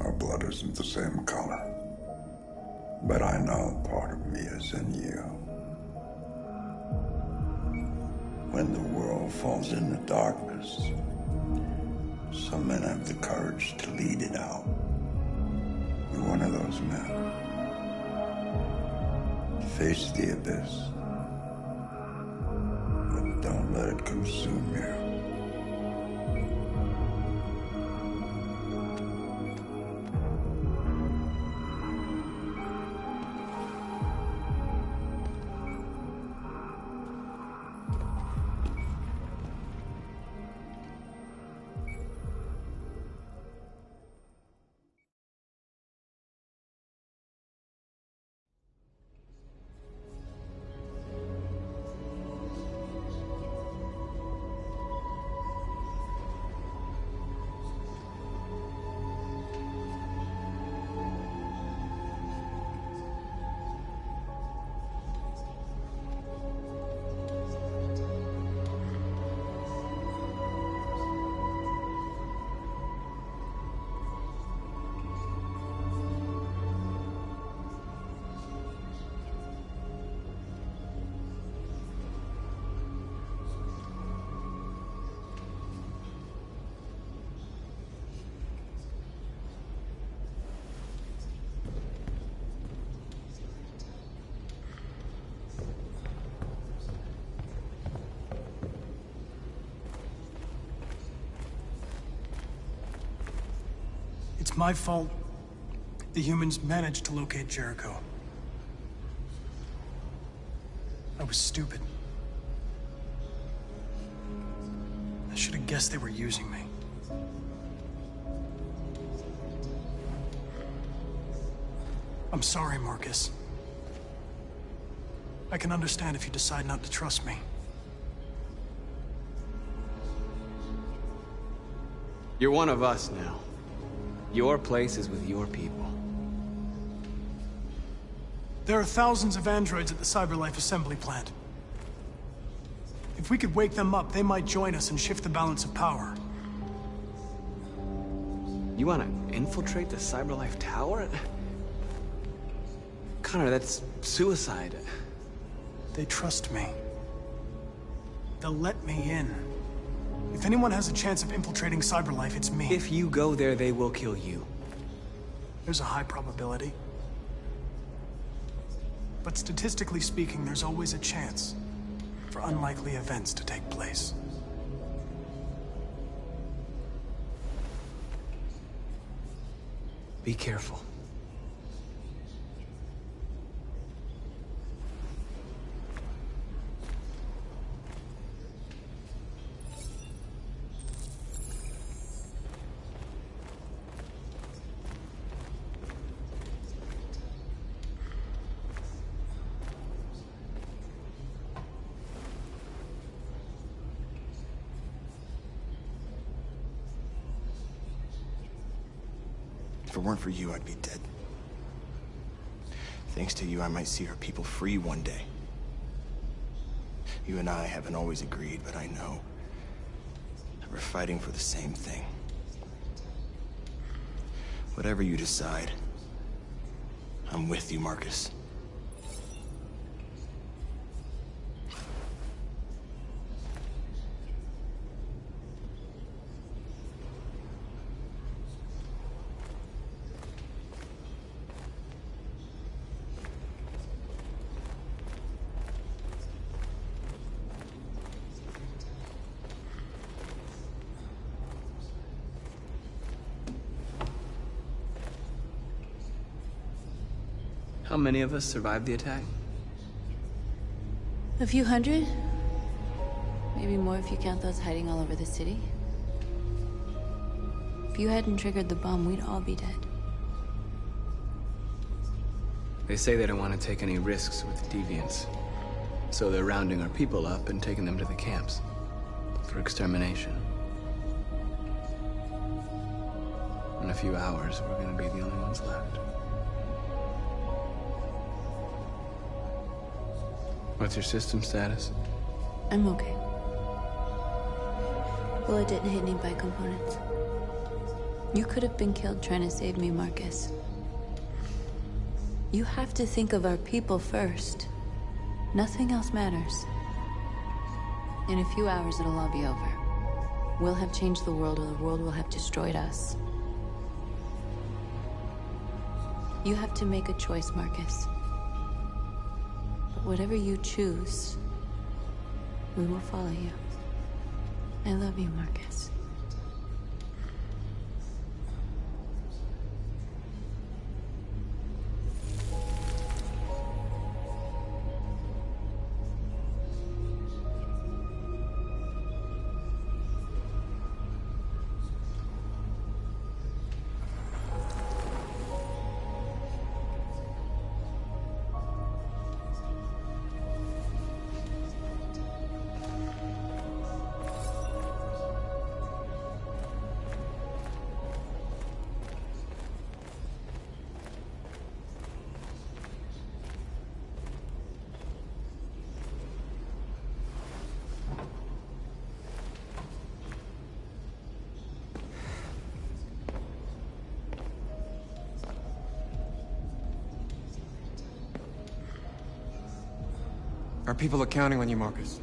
Our blood isn't the same color. But I know part of me is in you. When the world falls into darkness, some men have the courage to lead it out. You're one of those men. Face the abyss, but don't let it consume you.
It's my fault the humans managed to locate Jericho. I was stupid. I should have guessed they were using me. I'm sorry, Marcus. I can understand if you decide not to trust me.
You're one of us now. Your place is with your people.
There are thousands of androids at the CyberLife assembly plant. If we could wake them up, they might join us and shift the balance of power.
You want to infiltrate the CyberLife tower? Connor, that's suicide.
They trust me. They'll let me in. If anyone has a chance of infiltrating CyberLife, it's me.
If you go there, they will kill you.
There's a high probability. But statistically speaking, there's always a chance. for unlikely events to take place.
Be careful.
If it weren't for you, I'd be dead. Thanks to you, I might see our people free one day. You and I haven't always agreed, but I know that we're fighting for the same thing. Whatever you decide, I'm with you, Marcus.
How many of us survived the attack?
A few hundred? Maybe more if you count those hiding all over the city. If you hadn't triggered the bomb, we'd all be dead.
They say they don't want to take any risks with deviants. So they're rounding our people up and taking them to the camps for extermination. In a few hours, we're gonna be the only ones left. What's your system status?
I'm okay. Bullet didn't hit any bicomponents. You could have been killed trying to save me, Marcus. You have to think of our people first. Nothing else matters. In a few hours, it'll all be over. We'll have changed the world, or the world will have destroyed us. You have to make a choice, Marcus. Whatever you choose, we will follow you. I love you, Marcus.
Our people are counting on you, Marcus.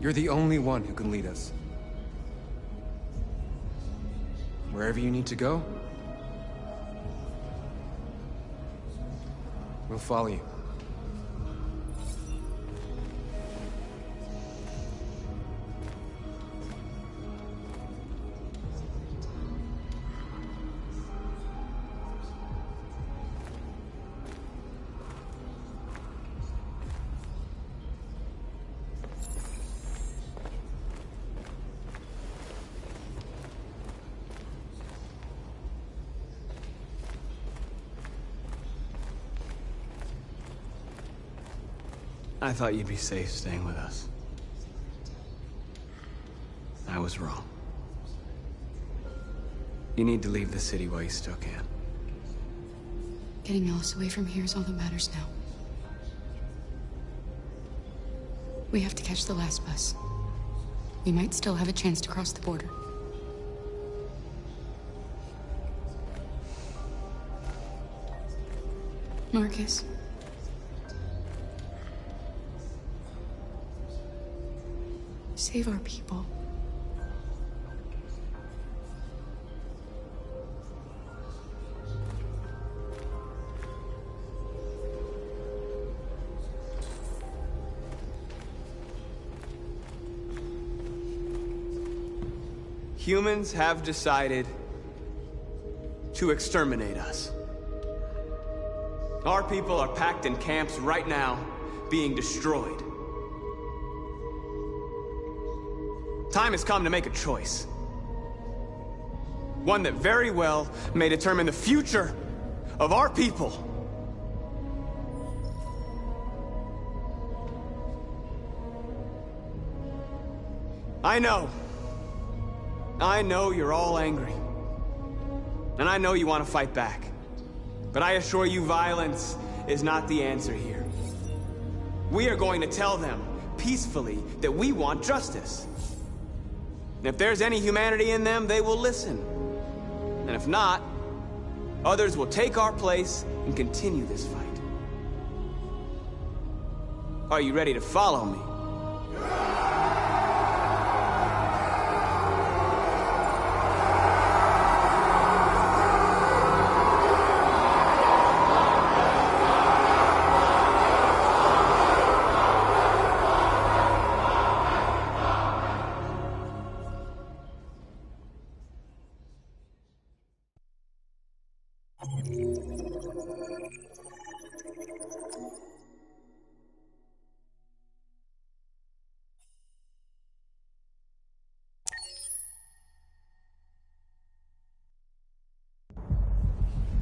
You're the only one who can lead us. Wherever you need to go, we'll follow you.
I thought you'd be safe staying with us. I was wrong. You need to leave the city while you still can.
Getting Alice away from here is all that matters now. We have to catch the last bus. We might still have a chance to cross the border. Marcus. Save our people.
Humans have decided to exterminate us. Our people are packed in camps right now, being destroyed. Time has come to make a choice. One that very well may determine the future of our people. I know you're all angry. And I know you want to fight back. But I assure you, violence is not the answer here. We are going to tell them, peacefully, that we want justice. And if there's any humanity in them, they will listen. And if not, others will take our place and continue this fight. Are you ready to follow me?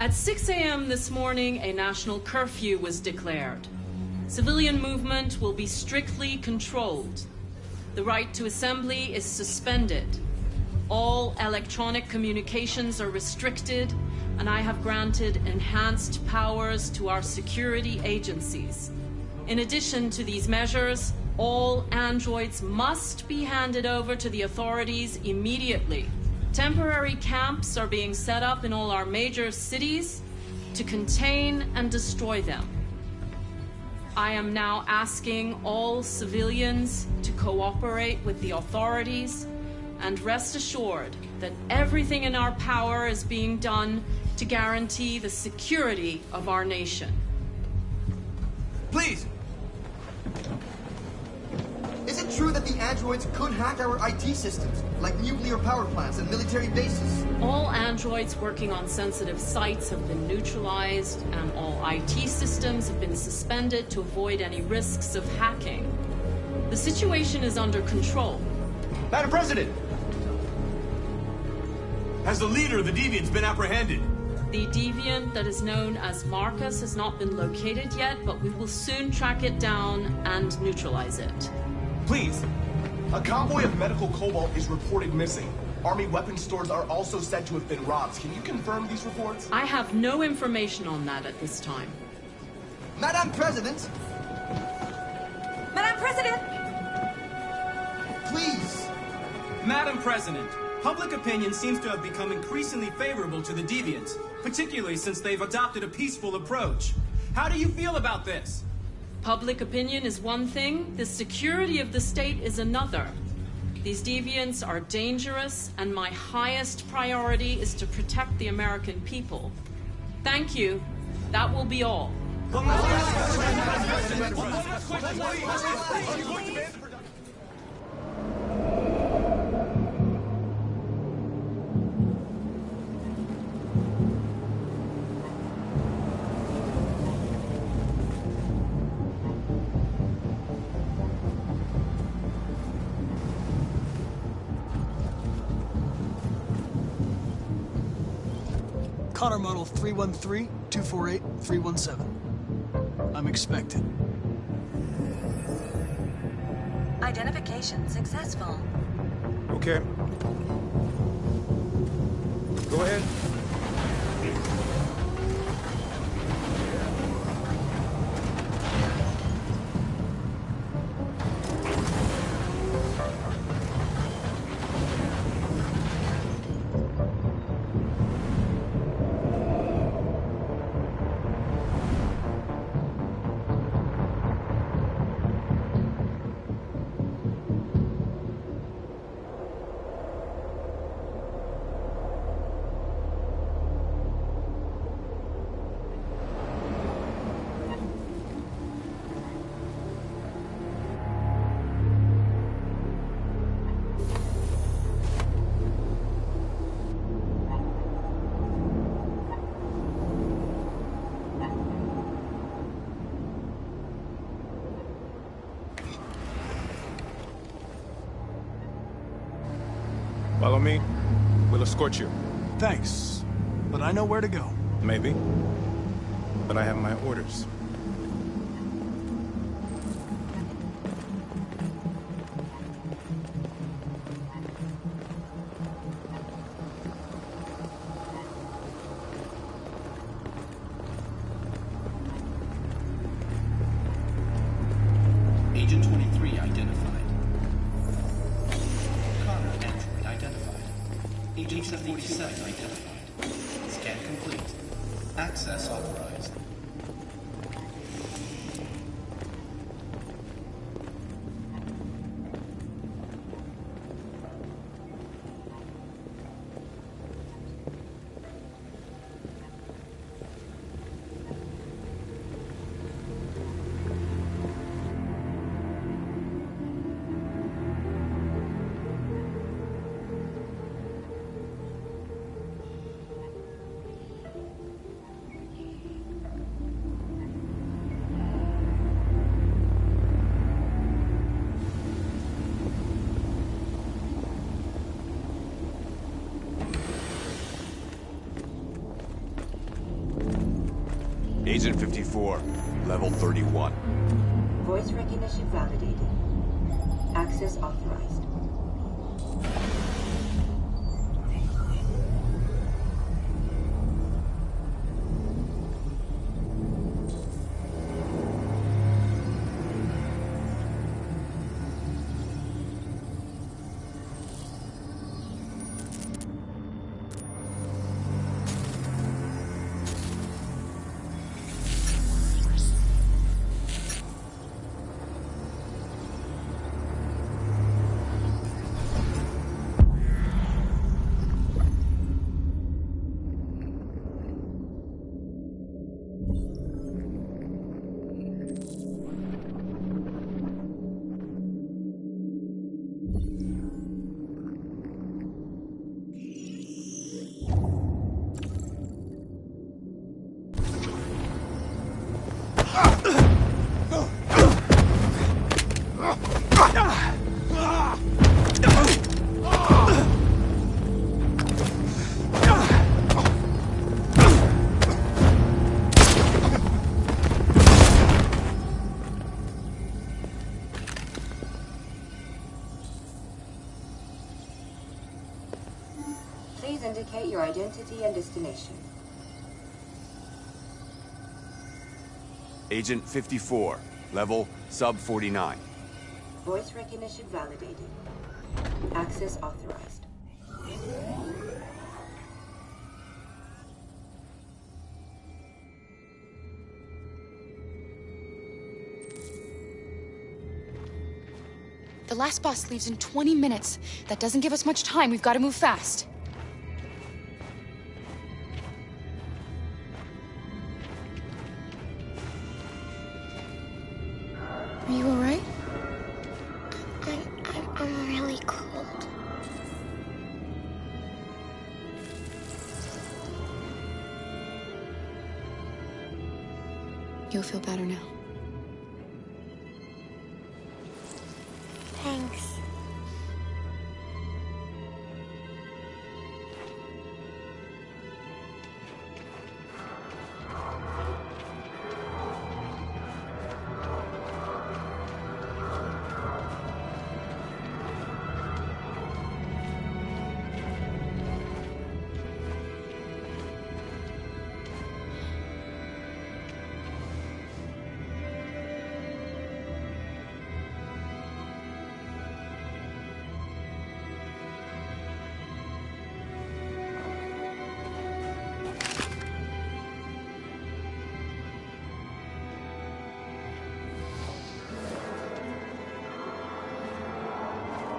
At 6 a.m. this morning, a national curfew was declared. Civilian movement will be strictly controlled. The right to assembly is suspended. All electronic communications are restricted, and I have granted enhanced powers to our security agencies. In addition to these measures, all androids must be handed over to the authorities immediately. Temporary camps are being set up in all our major cities to contain and destroy them. I am now asking all civilians to cooperate with the authorities and rest assured that everything in our power is being done to guarantee the security of our nation.
Please! Is it true that the androids could hack our IT systems, like nuclear power plants and military bases?
All androids working on sensitive sites have been neutralized, and all IT systems have been suspended to avoid any risks of hacking. The situation is under control.
Madam President!
Has the leader of the Deviants been apprehended?
The deviant that is known as Marcus has not been located yet, but we will soon track it down and neutralize it.
Please. A convoy of medical cobalt is reported missing. Army weapon stores are also said to have been robbed. Can you confirm these reports?
I have no information on that at this time.
Madam President!
Madam President!
Please!
Madam President, public opinion seems to have become increasingly favorable to the Deviants, particularly since they've adopted a peaceful approach. How do you feel about this?
Public opinion is one thing, the security of the state is another. These deviants are dangerous, and my highest priority is to protect the American people. Thank you. That will be all.
Connor Model 313-248-317. I'm expected.
Identification successful.
Okay. Go ahead.
Follow me. We'll escort you.
Thanks, but I know where to go.
Maybe. But I have my orders.
Agent 23 identified. Connor android identified. Agent 47 identified. Scan complete. Access authorized.
Agent 54, level 31.
Voice recognition validated. Access authorized. Please indicate your identity and destination.
Agent 54, level sub 49.
Voice recognition validated. Access authorized.
The last bus leaves in 20 minutes. That doesn't give us much time. We've got to move fast. Are you all right?
I'm really cold.
You'll feel better now.
Thanks.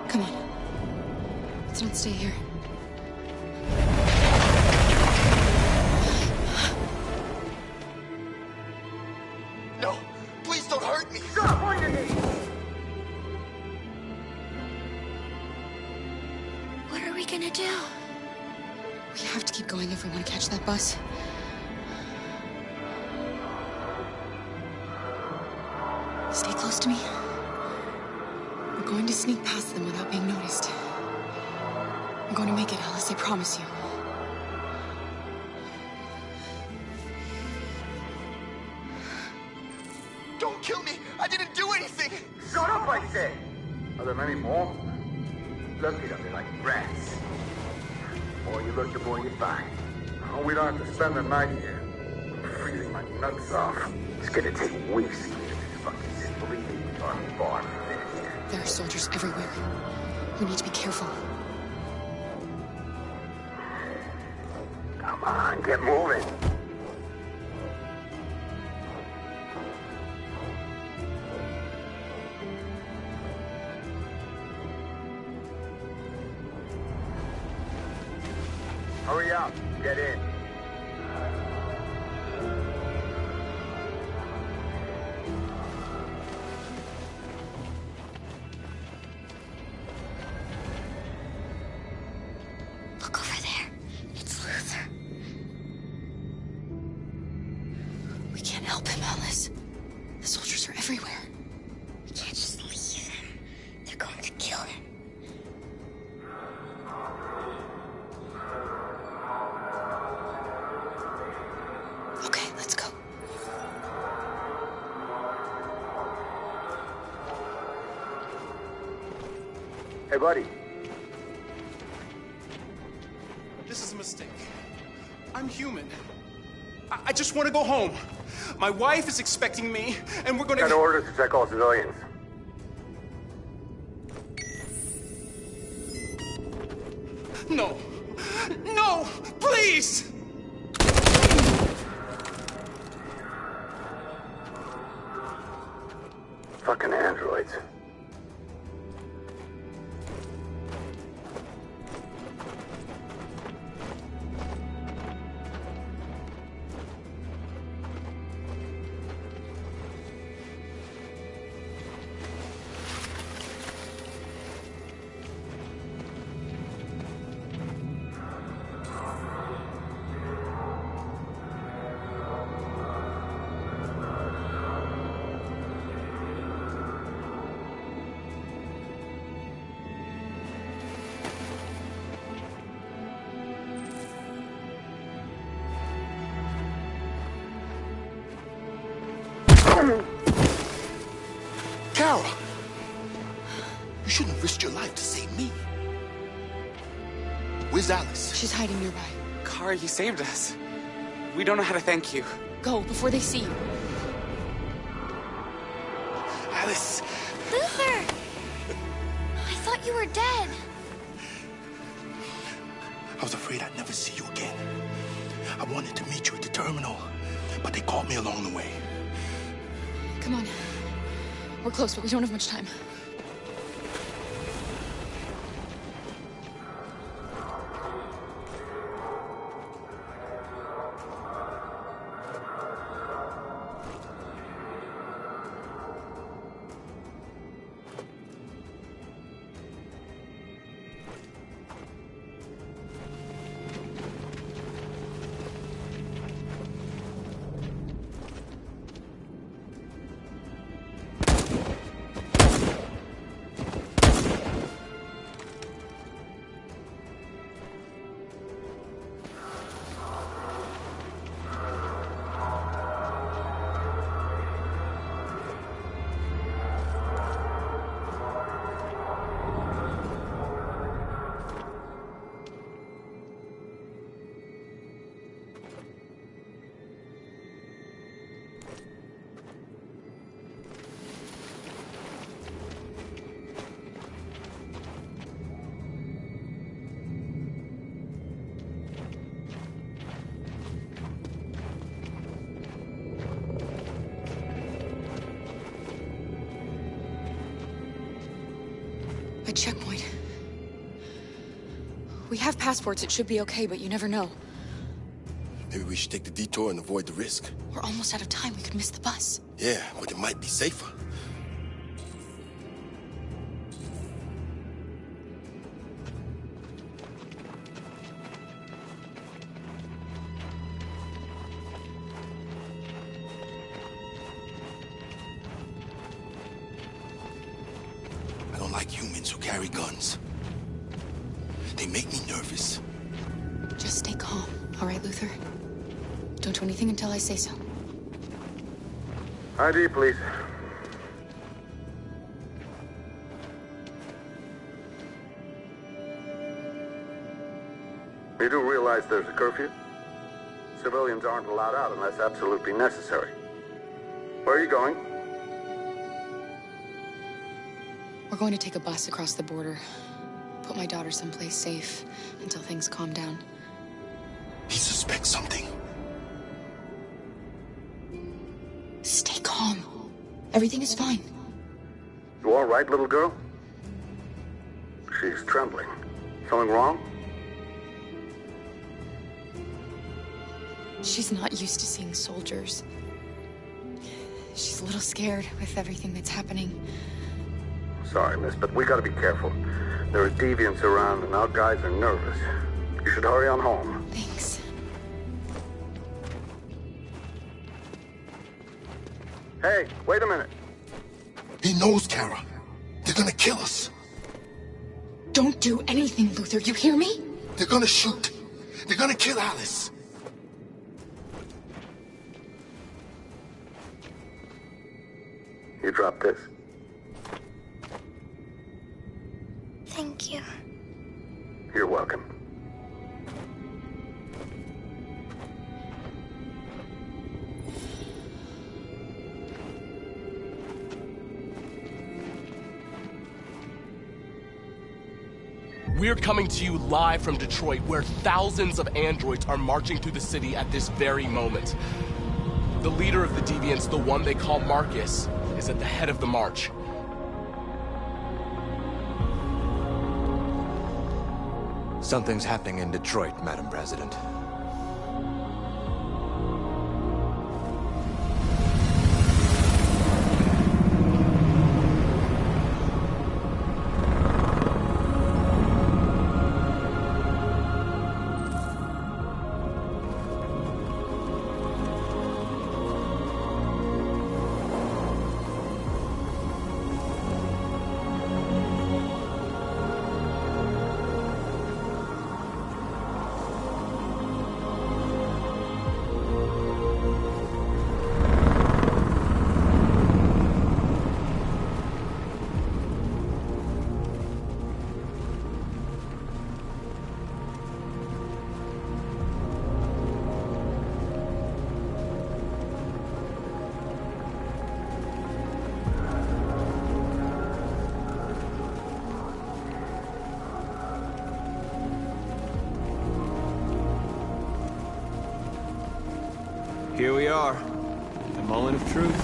Come on. Let's not stay here.
No! Please don't hurt me!
Stop on your knees!
What are we gonna do? We have to keep going if we want to catch that bus. Stay close to me. We're going to sneak past them without being noticed. We're going to make it, Alice, I promise you.
Don't kill me! I didn't do anything!
Shut up, I said! Are there many more? Look at them, they're like rats. The more you look, the more you find. Oh, we don't have to spend the night here. I'm freezing my nuts off. It's gonna take weeks to get this fucking bleeding army bar in here.
There are soldiers everywhere. We need to be careful.
Come on, get moving. Hurry up, get in.
Look over there. It's Luther.
We can't help him, Alice. The soldiers are everywhere.
We can't just leave him. They're going to kill him. Okay, let's go.
Hey, buddy.
This is a mistake. I'm human. I just want to go home. My wife is expecting me, and we're gonna...
Got orders to check all civilians.
No. No! Please!
Fucking androids.
Kara! You shouldn't have risked your life to save me. Where's Alice?
She's hiding nearby.
Kara, you saved us. We don't know how to thank you.
Go, before they see you.
Alice!
Luther! I thought you were dead.
I was afraid I'd never see you again. I wanted to meet you at the terminal, but they caught me along the way.
Come on. We're close, but we don't have much time. A checkpoint. We have passports, it should be okay, but you never know.
Maybe we should take the detour and avoid the risk.
We're almost out of time, we could miss the bus.
Yeah, but it might be safer. I don't like humans who carry guns.
They make me nervous.
Just stay calm, all right, Luther? Don't do anything until I say so.
ID, please. You do realize there's a curfew? Civilians aren't allowed out unless absolutely necessary. Where are you going?
We're going to take a bus across the border. Put my daughter someplace safe until things calm down.
He suspects something.
Stay calm. Everything is fine.
You all right, little girl? She's trembling. Something wrong?
She's not used to seeing soldiers. She's a little scared with everything that's happening.
Sorry, miss, but we gotta be careful. There are deviants around and our guys are nervous. You should hurry on home.
Thanks.
Hey, wait a minute.
He knows, Kara. They're gonna kill us.
Don't do anything, Luther. You hear me?
They're gonna shoot. They're gonna kill Alice.
You drop this.
Thank you.
You're welcome.
We're coming to you live from Detroit, where thousands of androids are marching through the city at this very moment. The leader of the Deviants, the one they call Marcus, is at the head of the march.
Something's happening in Detroit, Madam President. Here we are, the moment of truth.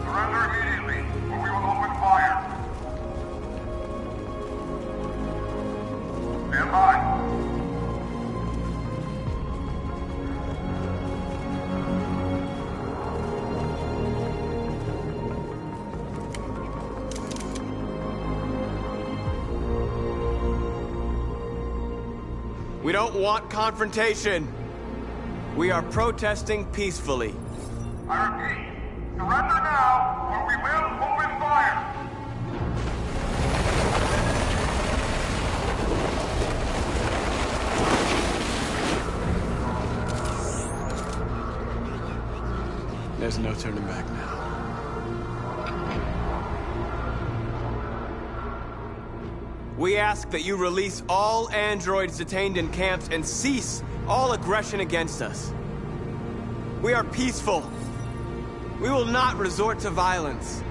Surrender immediately, or we will open fire. Stand by.
We don't want confrontation. We are protesting peacefully.
I repeat, surrender now, or we will open fire.
There's no turning back now.
We ask that you release all androids detained in camps and cease all aggression against us. We are peaceful. We will not resort to violence.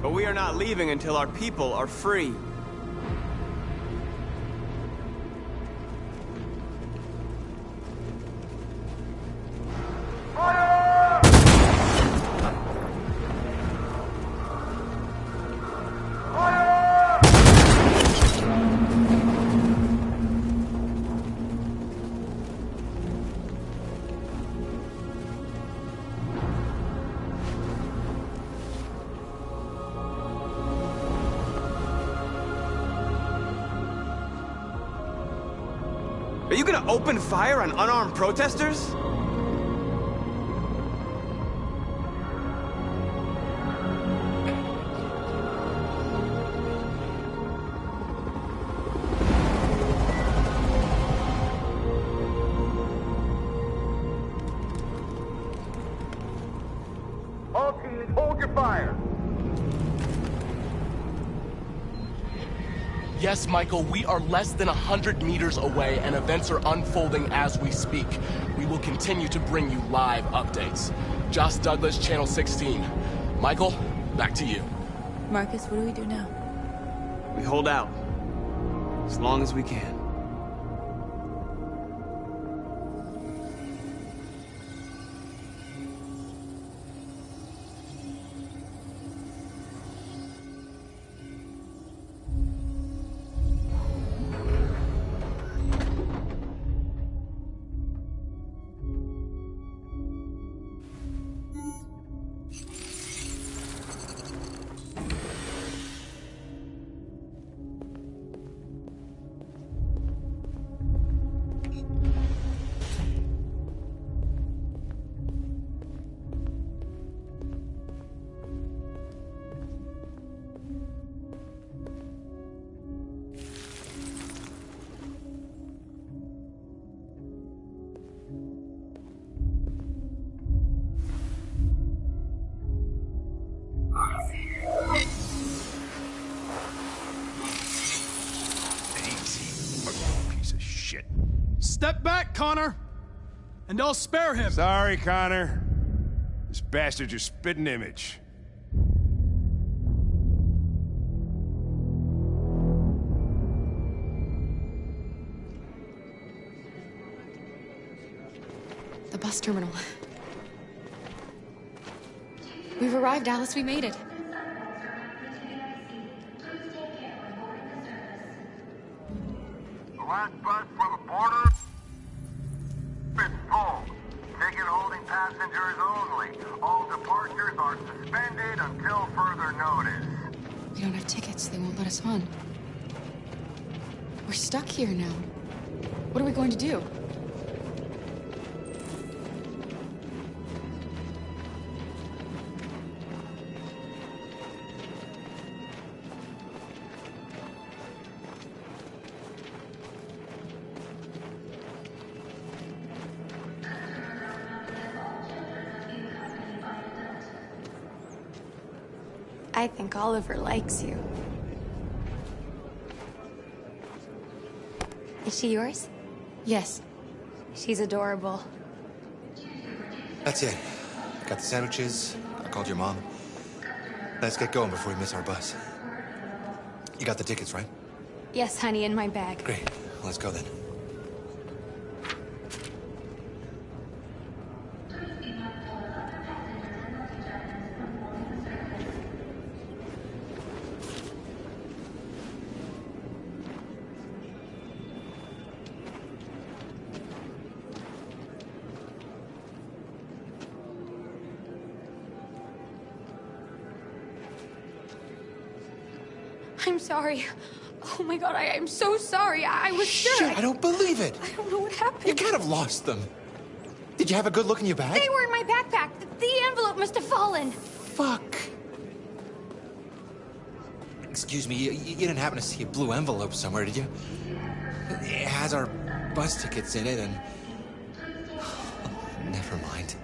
But we are not leaving until our people are free. Are you gonna open fire on unarmed protesters?
Please hold your fire.
Yes, Michael, we are less than 100 meters away and events are unfolding as we speak. We will continue to bring you live updates. Josh Douglas, Channel 16. Michael, back to you.
Marcus, what do we do now?
We hold out. As long as we can.
Step back, Connor! And I'll spare him!
Sorry, Connor. This bastard's your spitting image.
The bus terminal. We've arrived, Alice. We made it.
The last bus for the border is full. Ticket holding passengers only. All departures are suspended until further notice.
We don't have tickets. They won't let us on. We're stuck here now. What are we going to do?
I think Oliver likes you. Is she yours?
Yes.
She's adorable.
That's it. Got the sandwiches. I called your mom. Let's get going before we miss our bus. You got the tickets, right?
Yes, honey, in my bag.
Great. Let's go then.
I'm sorry. Oh my god, I'm so sorry. I was sure.
Shit, I don't believe it.
I don't know what happened.
You can't have lost them. Did you have a good look in your bag?
They were in my backpack. The envelope must have fallen.
Fuck. Excuse me, you didn't happen to see a blue envelope somewhere, did you? It has our bus tickets in it and... Never mind.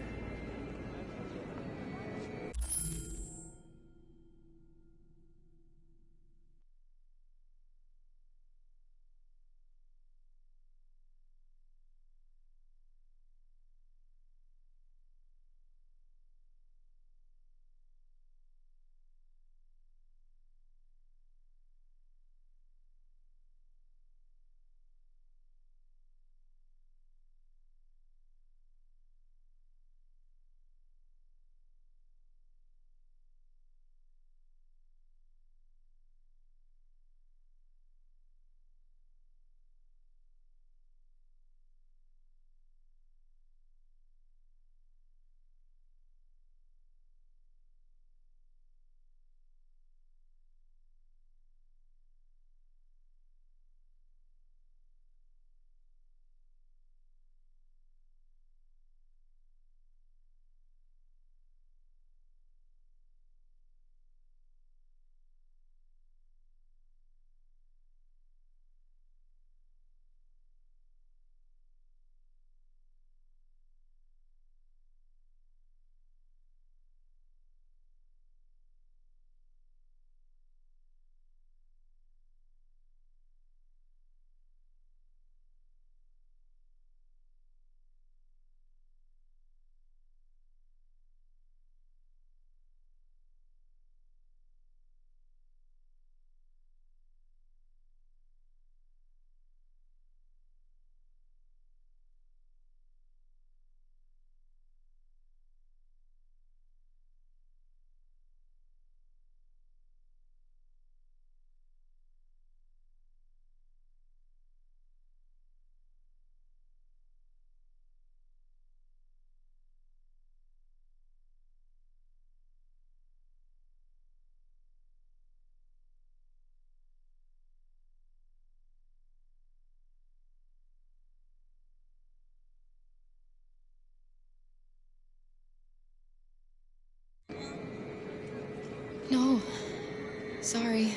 Sorry.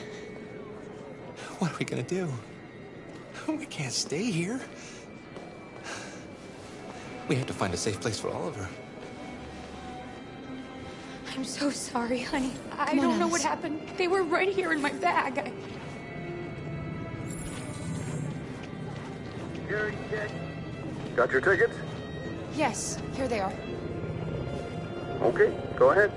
What are we gonna do? We can't stay here. We have to find a safe place for Oliver.
I'm so sorry, honey. I don't know what happened. They were right here in my bag.
Got your tickets?
Yes, here they are.
Okay, go ahead.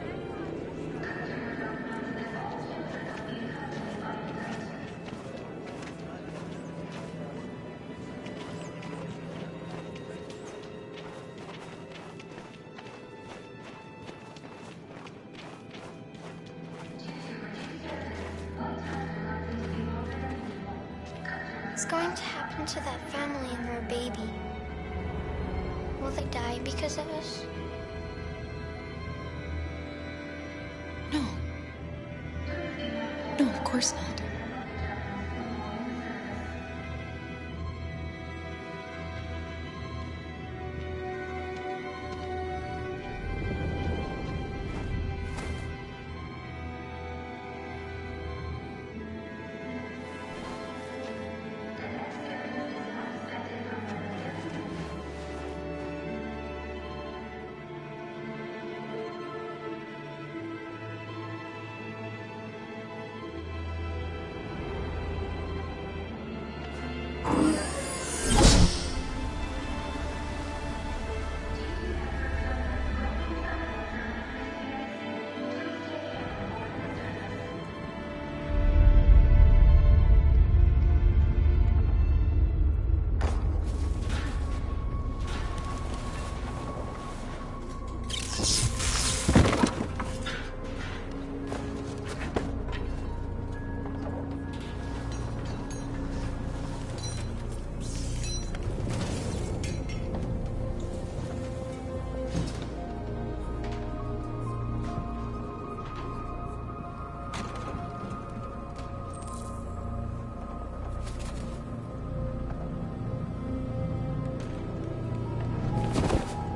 What's going to happen to that family and their baby? Will they die because of us?
No. No, of course not.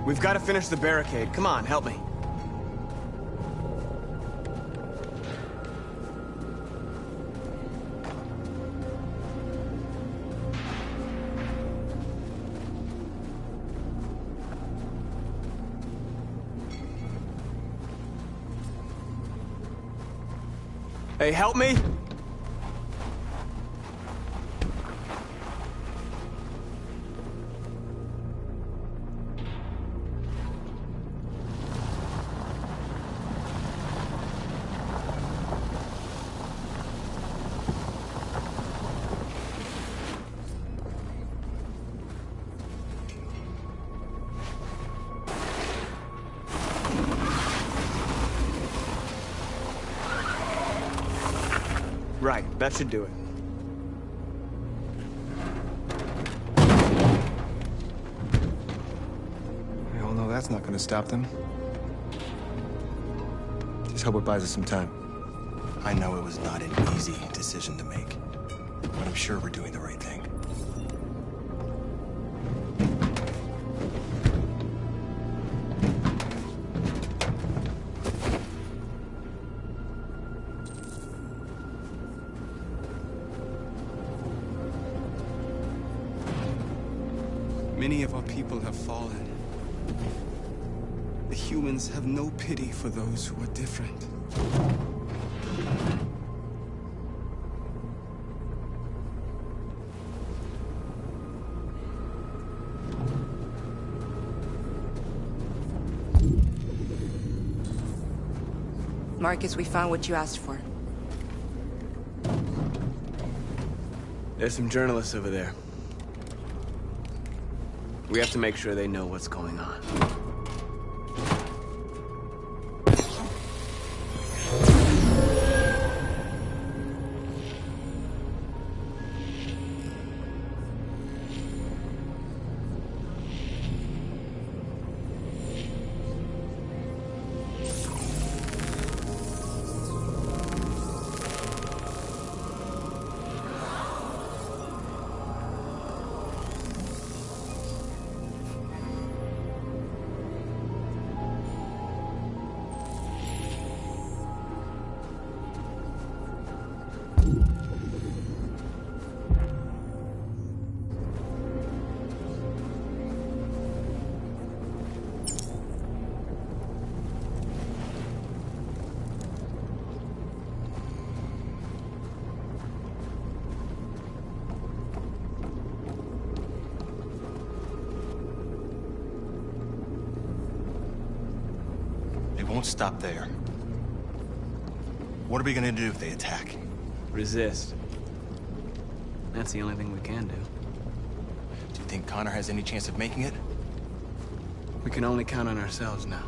We've got to finish the barricade. Come on, help me. Hey, help me! Right, that should do it.
We all know that's not gonna stop them. Just hope it buys us some time.
I know it was not an easy decision to make, but I'm sure we're doing the right thing.
Many of our people have fallen. The humans have no pity for those who are different.
Marcus, we found what you asked for.
There's some journalists over there. We have to make sure they know what's going on.
won't stop there. What are we gonna do if they attack?
Resist. That's the only thing we can do.
Do you think Connor has any chance of making it?
We can only count on ourselves now.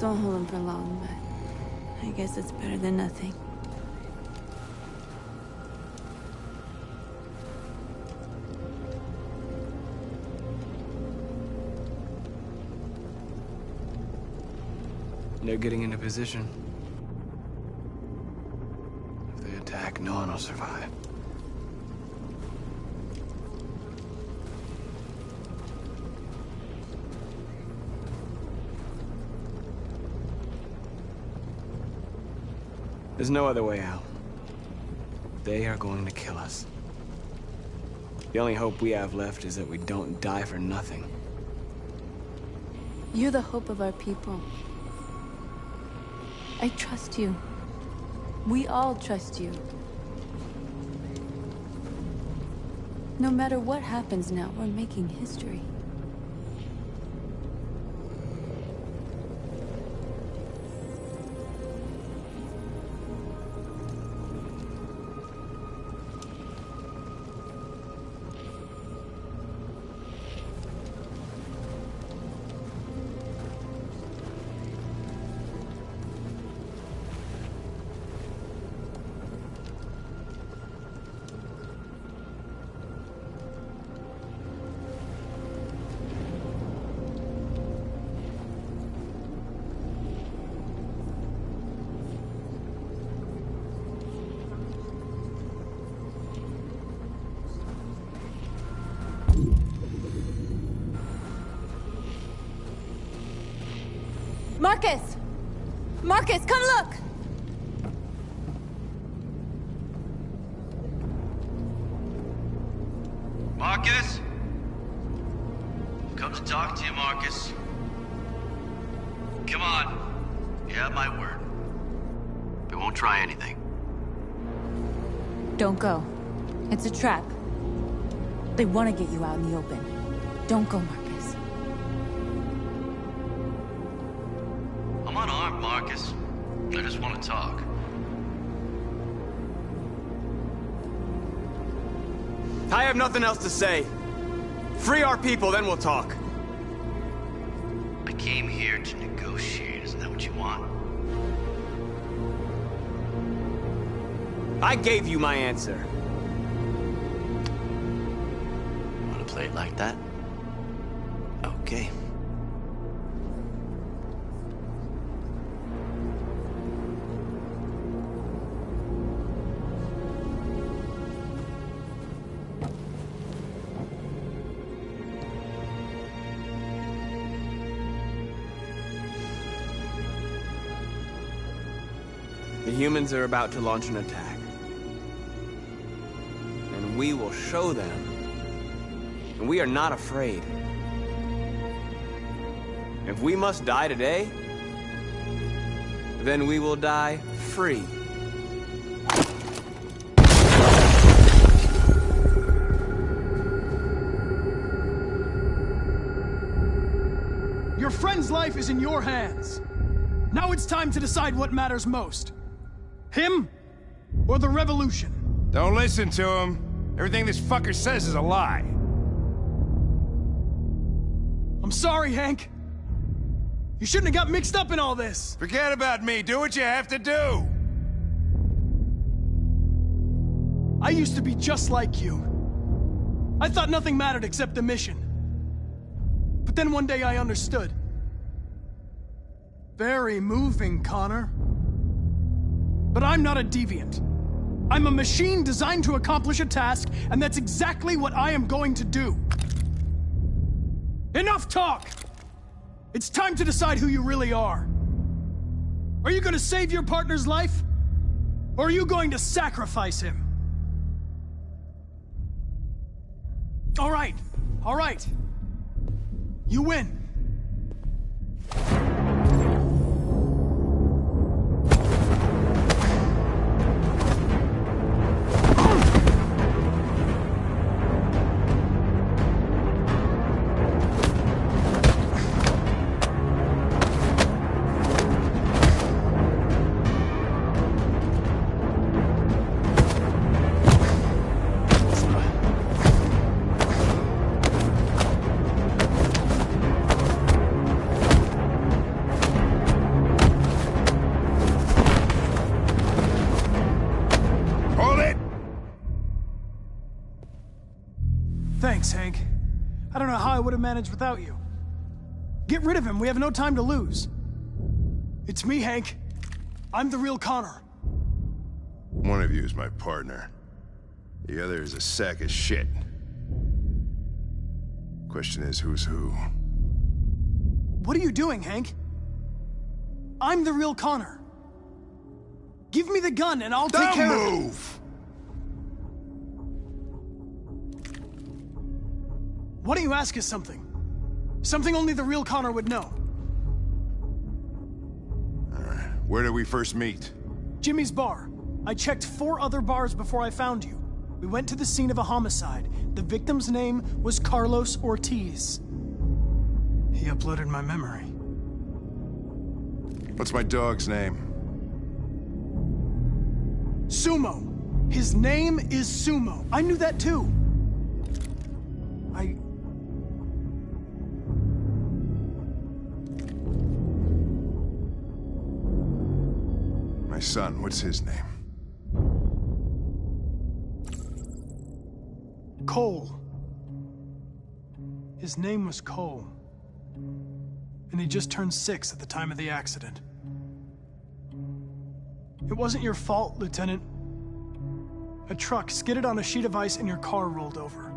This won't hold him for long, but I guess it's better than nothing.
They're getting into position. If they attack, no one will survive. There's no other way out. They are going to kill us. The only hope we have left is that we don't die for nothing.
You're the hope of our people. I trust you. We all trust you. No matter what happens now, we're making history. Marcus! Marcus, come look!
Marcus? Come to talk to you, Marcus. Come on. You have my word. We won't try anything.
Don't go. It's a trap. They want to get you out in the open. Don't go, Marcus.
I'm unarmed, Marcus. I just want to talk.
I have nothing else to say. Free our people, then we'll talk.
I came here to negotiate. Isn't that what you want?
I gave you my answer.
Want to play it like that? Okay.
The humans are about to launch an attack. And we will show them. And we are not afraid. If we must die today, then we will die free.
Your friend's life is in your hands. Now it's time to decide what matters most. Him or the revolution?
Don't listen to him. Everything this fucker says is a lie.
I'm sorry, Hank. You shouldn't have got mixed up in all this.
Forget about me. Do what you have to do.
I used to be just like you. I thought nothing mattered except the mission. But then one day I understood. Very moving, Connor. But I'm not a deviant. I'm a machine designed to accomplish a task, and that's exactly what I am going to do. Enough talk! It's time to decide who you really are. Are you going to save your partner's life? Or are you going to sacrifice him? All right. You win. Thanks, Hank. I don't know how I would have managed without you. Get rid of him. We have no time to lose. It's me, Hank. I'm the real Connor.
One of you is my partner. The other is a sack of shit. Question is, who's who?
What are you doing, Hank? I'm the real Connor. Give me the gun and I'll take care of it.
Don't move!
Why don't you ask us something? Something only the real Connor would know.
All right. Where did we first meet?
Jimmy's bar. I checked 4 other bars before I found you. We went to the scene of a homicide. The victim's name was Carlos Ortiz. He uploaded my memory.
What's my dog's name?
Sumo. His name is Sumo. I knew that too.
My son, what's his name?
Cole. His name was Cole. And he just turned 6 at the time of the accident. It wasn't your fault, Lieutenant. A truck skidded on a sheet of ice and your car rolled over.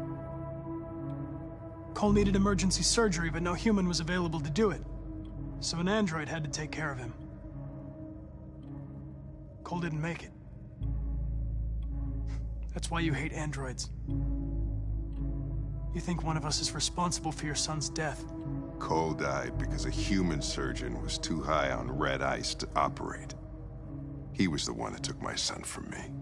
Cole needed emergency surgery, but no human was available to do it. So an android had to take care of him. Cole didn't make it. That's why you hate androids. You think one of us is responsible for your son's death.
Cole died because a human surgeon was too high on red ice to operate. He was the one that took my son from me.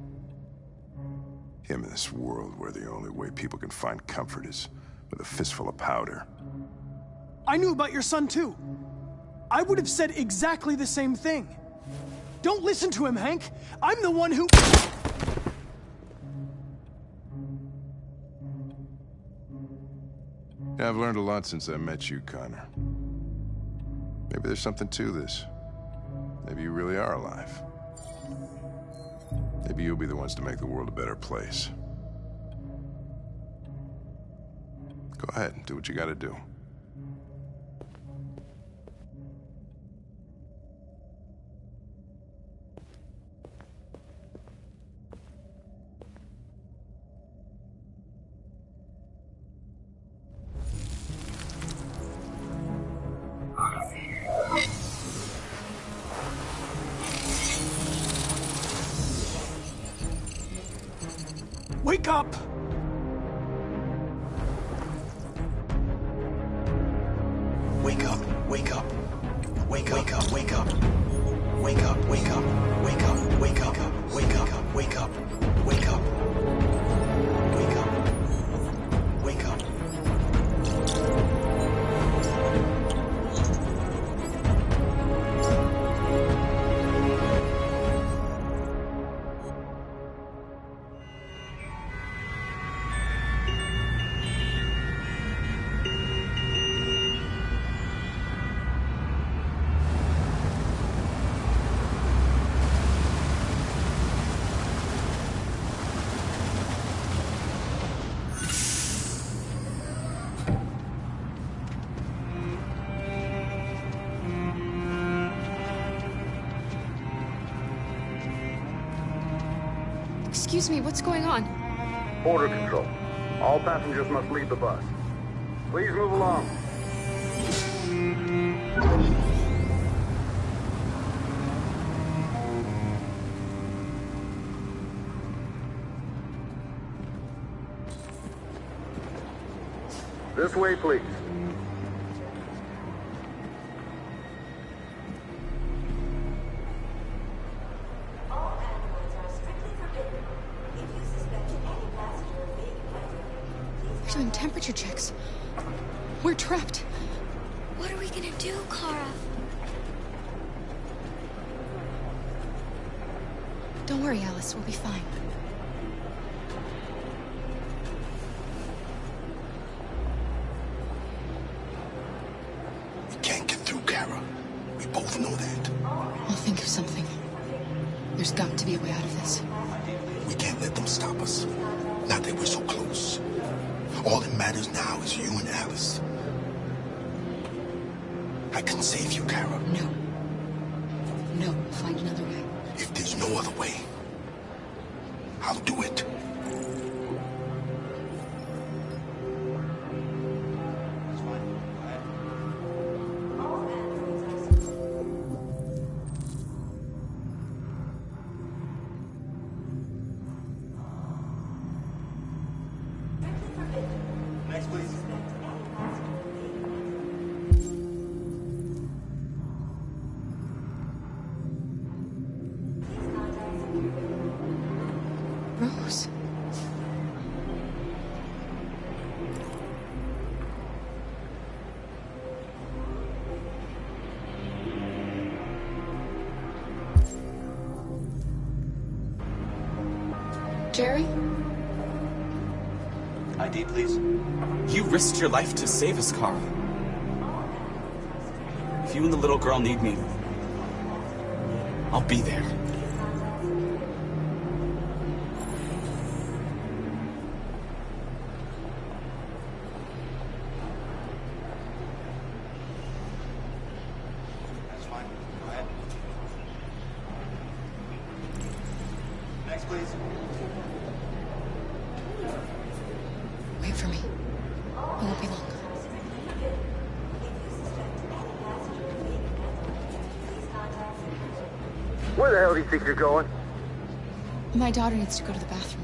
Him in this world where the only way people can find comfort is with a fistful of powder.
I knew about your son too. I would have said exactly the same thing. Don't listen to him, Hank. I'm the one who...
Yeah, I've learned a lot since I met you, Connor. Maybe there's something to this. Maybe you really are alive. Maybe you'll be the ones to make the world a better place. Go ahead and do what you gotta do.
Wake up!
Wake up, wake up. Wake up, wake up, wake up. Wake up, wake up, wake up, wake up, wake up, wake up, wake up. Wake up. Wake up.
Excuse me, what's going on?
Border control. All passengers must leave the bus. Please move along. This way, please.
We're doing temperature checks. We're trapped.
What are we gonna do, Kara?
Don't worry, Alice. We'll be fine.
We can't get through, Kara. We both know that.
I'll think of something. There's got to be a way out of this.
We can't let them stop us. Not that we're so close.
All that matters now is you and Alice. I can save you, Kara.
No. No, find another way.
If there's no other way, I'll do it.
Next, please.
Rose. Jerry?
ID, please.
You risked your life to save us, Carl. If you and the little girl need me, I'll be there.
That's fine. Go ahead. Next, please.
Wait for me. It won't be long.
Where the hell do you think you're going?
My daughter needs to go to the bathroom.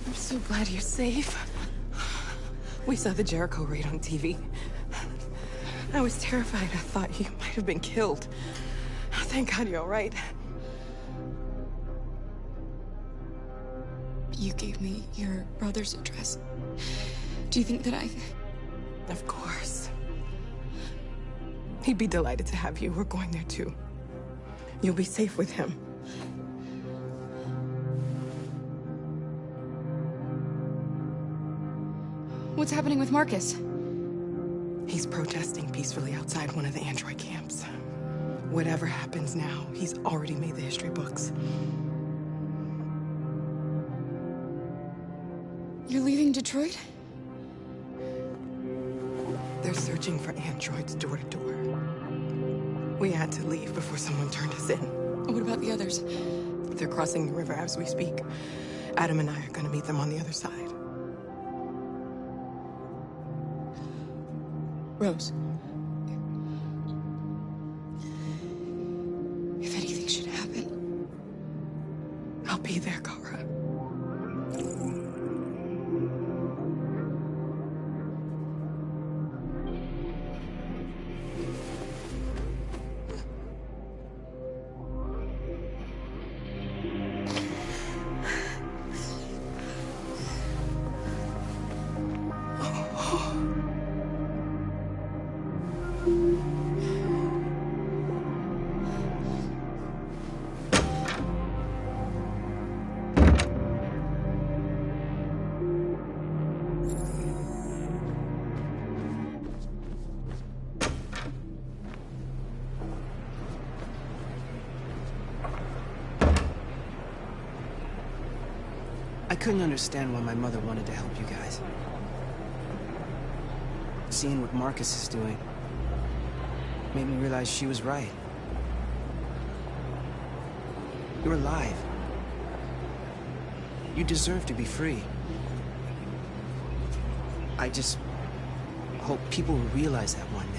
I'm so glad you're safe. We saw the Jericho raid on TV. I was terrified. I thought you might have been killed. Thank God you're all right.
You gave me your brother's address. Do you think that
Of course. He'd be delighted to have you. We're going there too. You'll be safe with him.
What's happening with Marcus?
He's protesting peacefully outside one of the android camps. Whatever happens now, he's already made the history books.
You're leaving Detroit?
They're searching for androids door to door. We had to leave before someone turned us in.
What about the others?
They're crossing the river as we speak. Adam and I are gonna meet them on the other side.
Rose. If anything should happen,
I'll be there, Kara.
I couldn't understand why my mother wanted to help you guys. Seeing what Marcus is doing made me realize she was right. You're alive. You deserve to be free. I just hope people will realize that one day.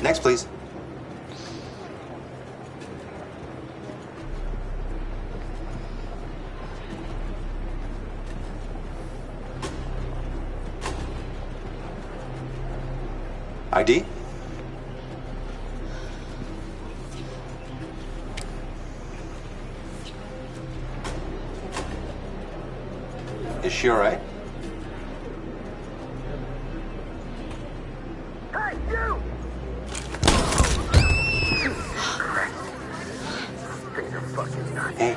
Next, please. ID? Is she all right?
Hey, you!
Hey.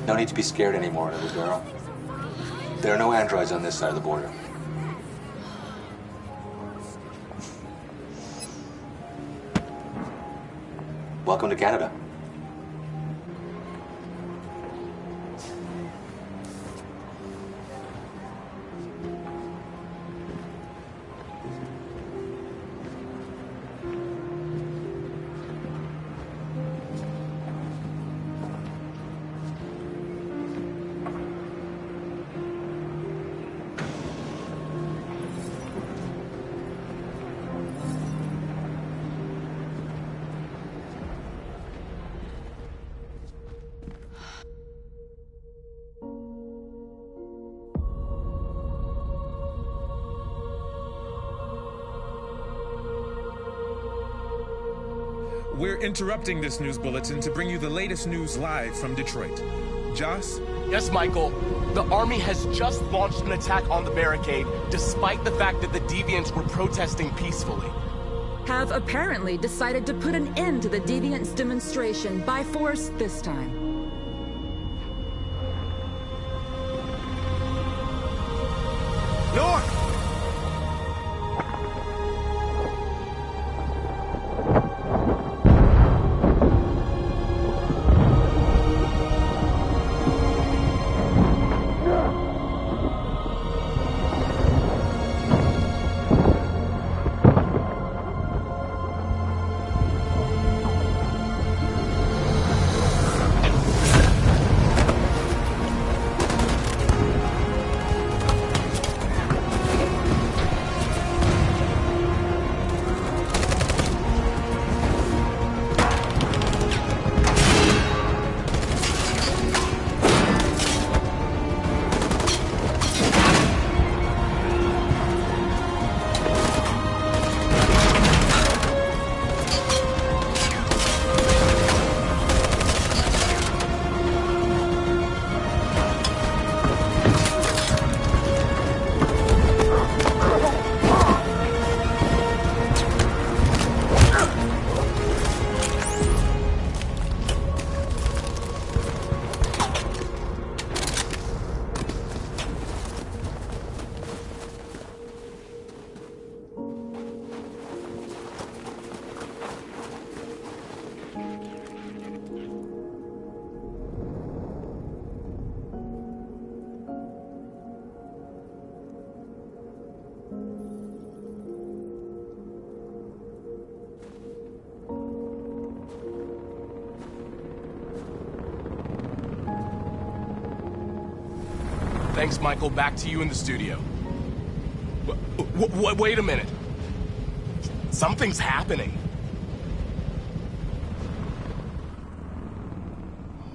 No need to be scared anymore, little girl. There are no androids on this side of the border. Welcome to Canada.
We're interrupting this news bulletin to bring you the latest news live from Detroit. Joss?
Yes, Michael. The Army has just launched an attack on the barricade, despite the fact that the Deviants were protesting peacefully.
Have apparently decided to put an end to the Deviants demonstration by force this time.
North!
Thanks, Michael. Back to you in the studio. Wait a minute. Something's happening.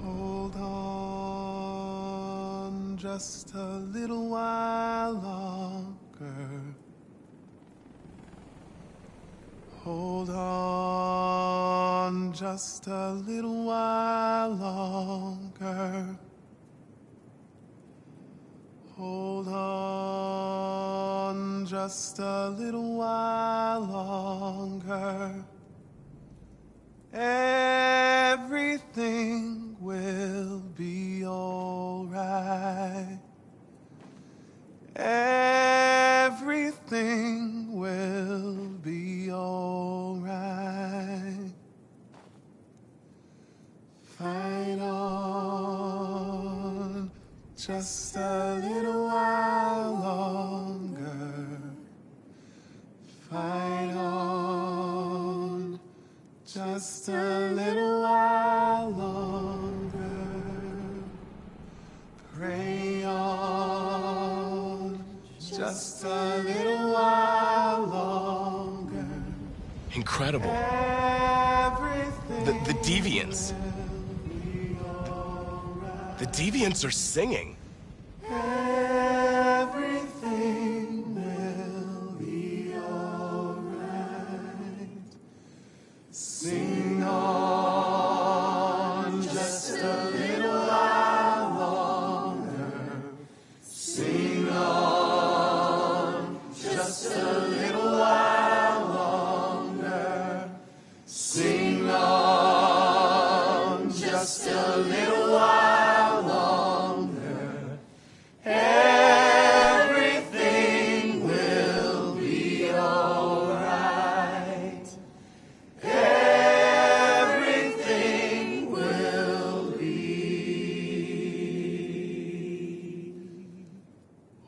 Hold on just a little while longer. Hold on just a little while longer. Hold on just a little while longer. Everything will be all right. Everything will be all right. Fight on just a little while longer. Fight on just a little while longer. Pray on just a little while longer.
Incredible. The Deviants. The Deviants are singing.
Everything will be alright. Sing on just a little while longer. Sing on just a little while longer. Sing on just a little while longer. Everything will be alright. Everything will be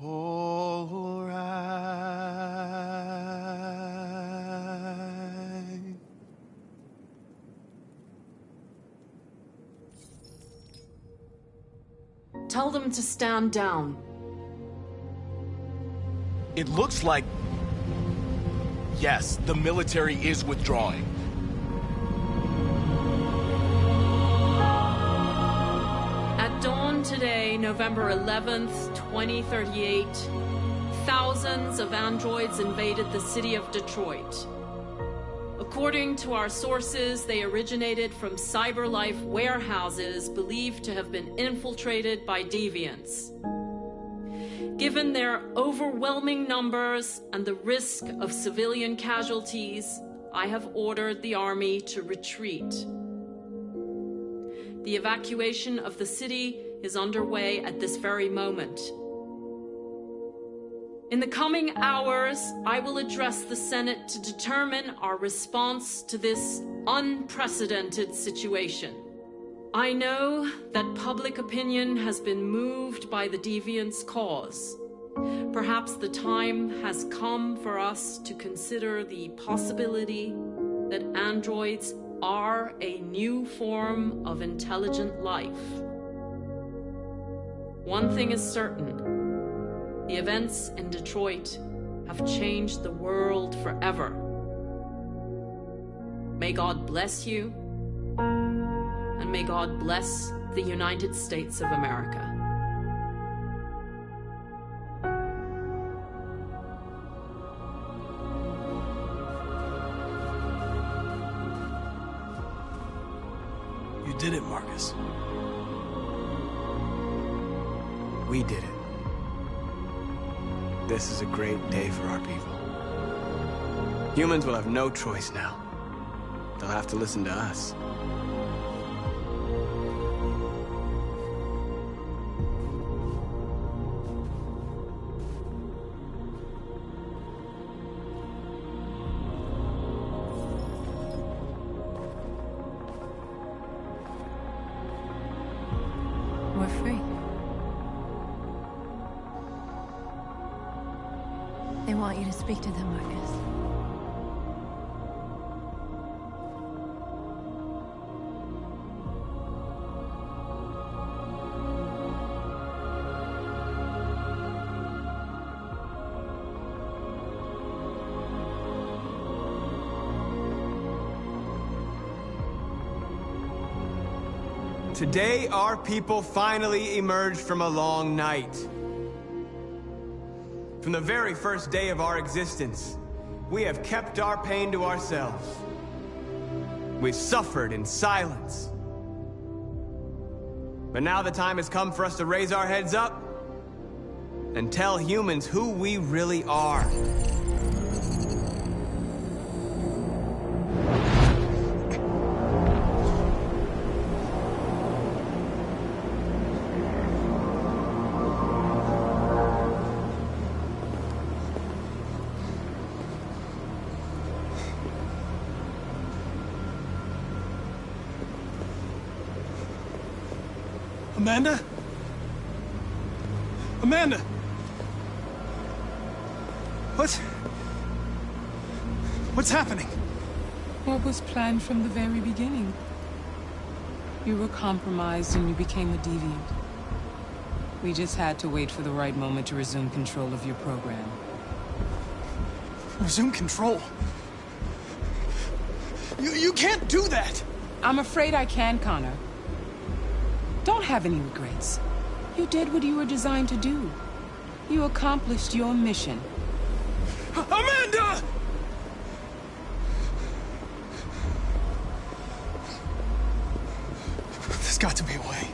alright.
Tell them to stand down.
It looks like... Yes, the military is withdrawing.
At dawn today, November 11th, 2038, thousands of androids invaded the city of Detroit. According to our sources, they originated from CyberLife warehouses believed to have been infiltrated by deviants. Given their overwhelming numbers and the risk of civilian casualties, I have ordered the army to retreat. The evacuation of the city is underway at this very moment. In the coming hours, I will address the Senate to determine our response to this unprecedented situation. I know that public opinion has been moved by the Deviants' cause. Perhaps the time has come for us to consider the possibility that androids are a new form of intelligent life. One thing is certain. The events in Detroit have changed the world forever. May God bless you, and may God bless the United States of America.
You did it, Marcus. We did it. This is a great day for our people. Humans will have no choice now. They'll have to listen to us.
We're free. They want you to speak to them, Marcus.
Today, our people finally emerged from a long night. From the very first day of our existence, we have kept our pain to ourselves. We suffered in silence. But now the time has come for us to raise our heads up and tell humans who we really are.
Amanda? Amanda! What's happening?
What was planned from the very beginning? You were compromised and you became a deviant. We just had to wait for the right moment to resume control of your program.
Resume control? You can't do that!
I'm afraid I can, Connor. Don't have any regrets. You did what you were designed to do. You accomplished your mission.
Amanda! There's got to be a way.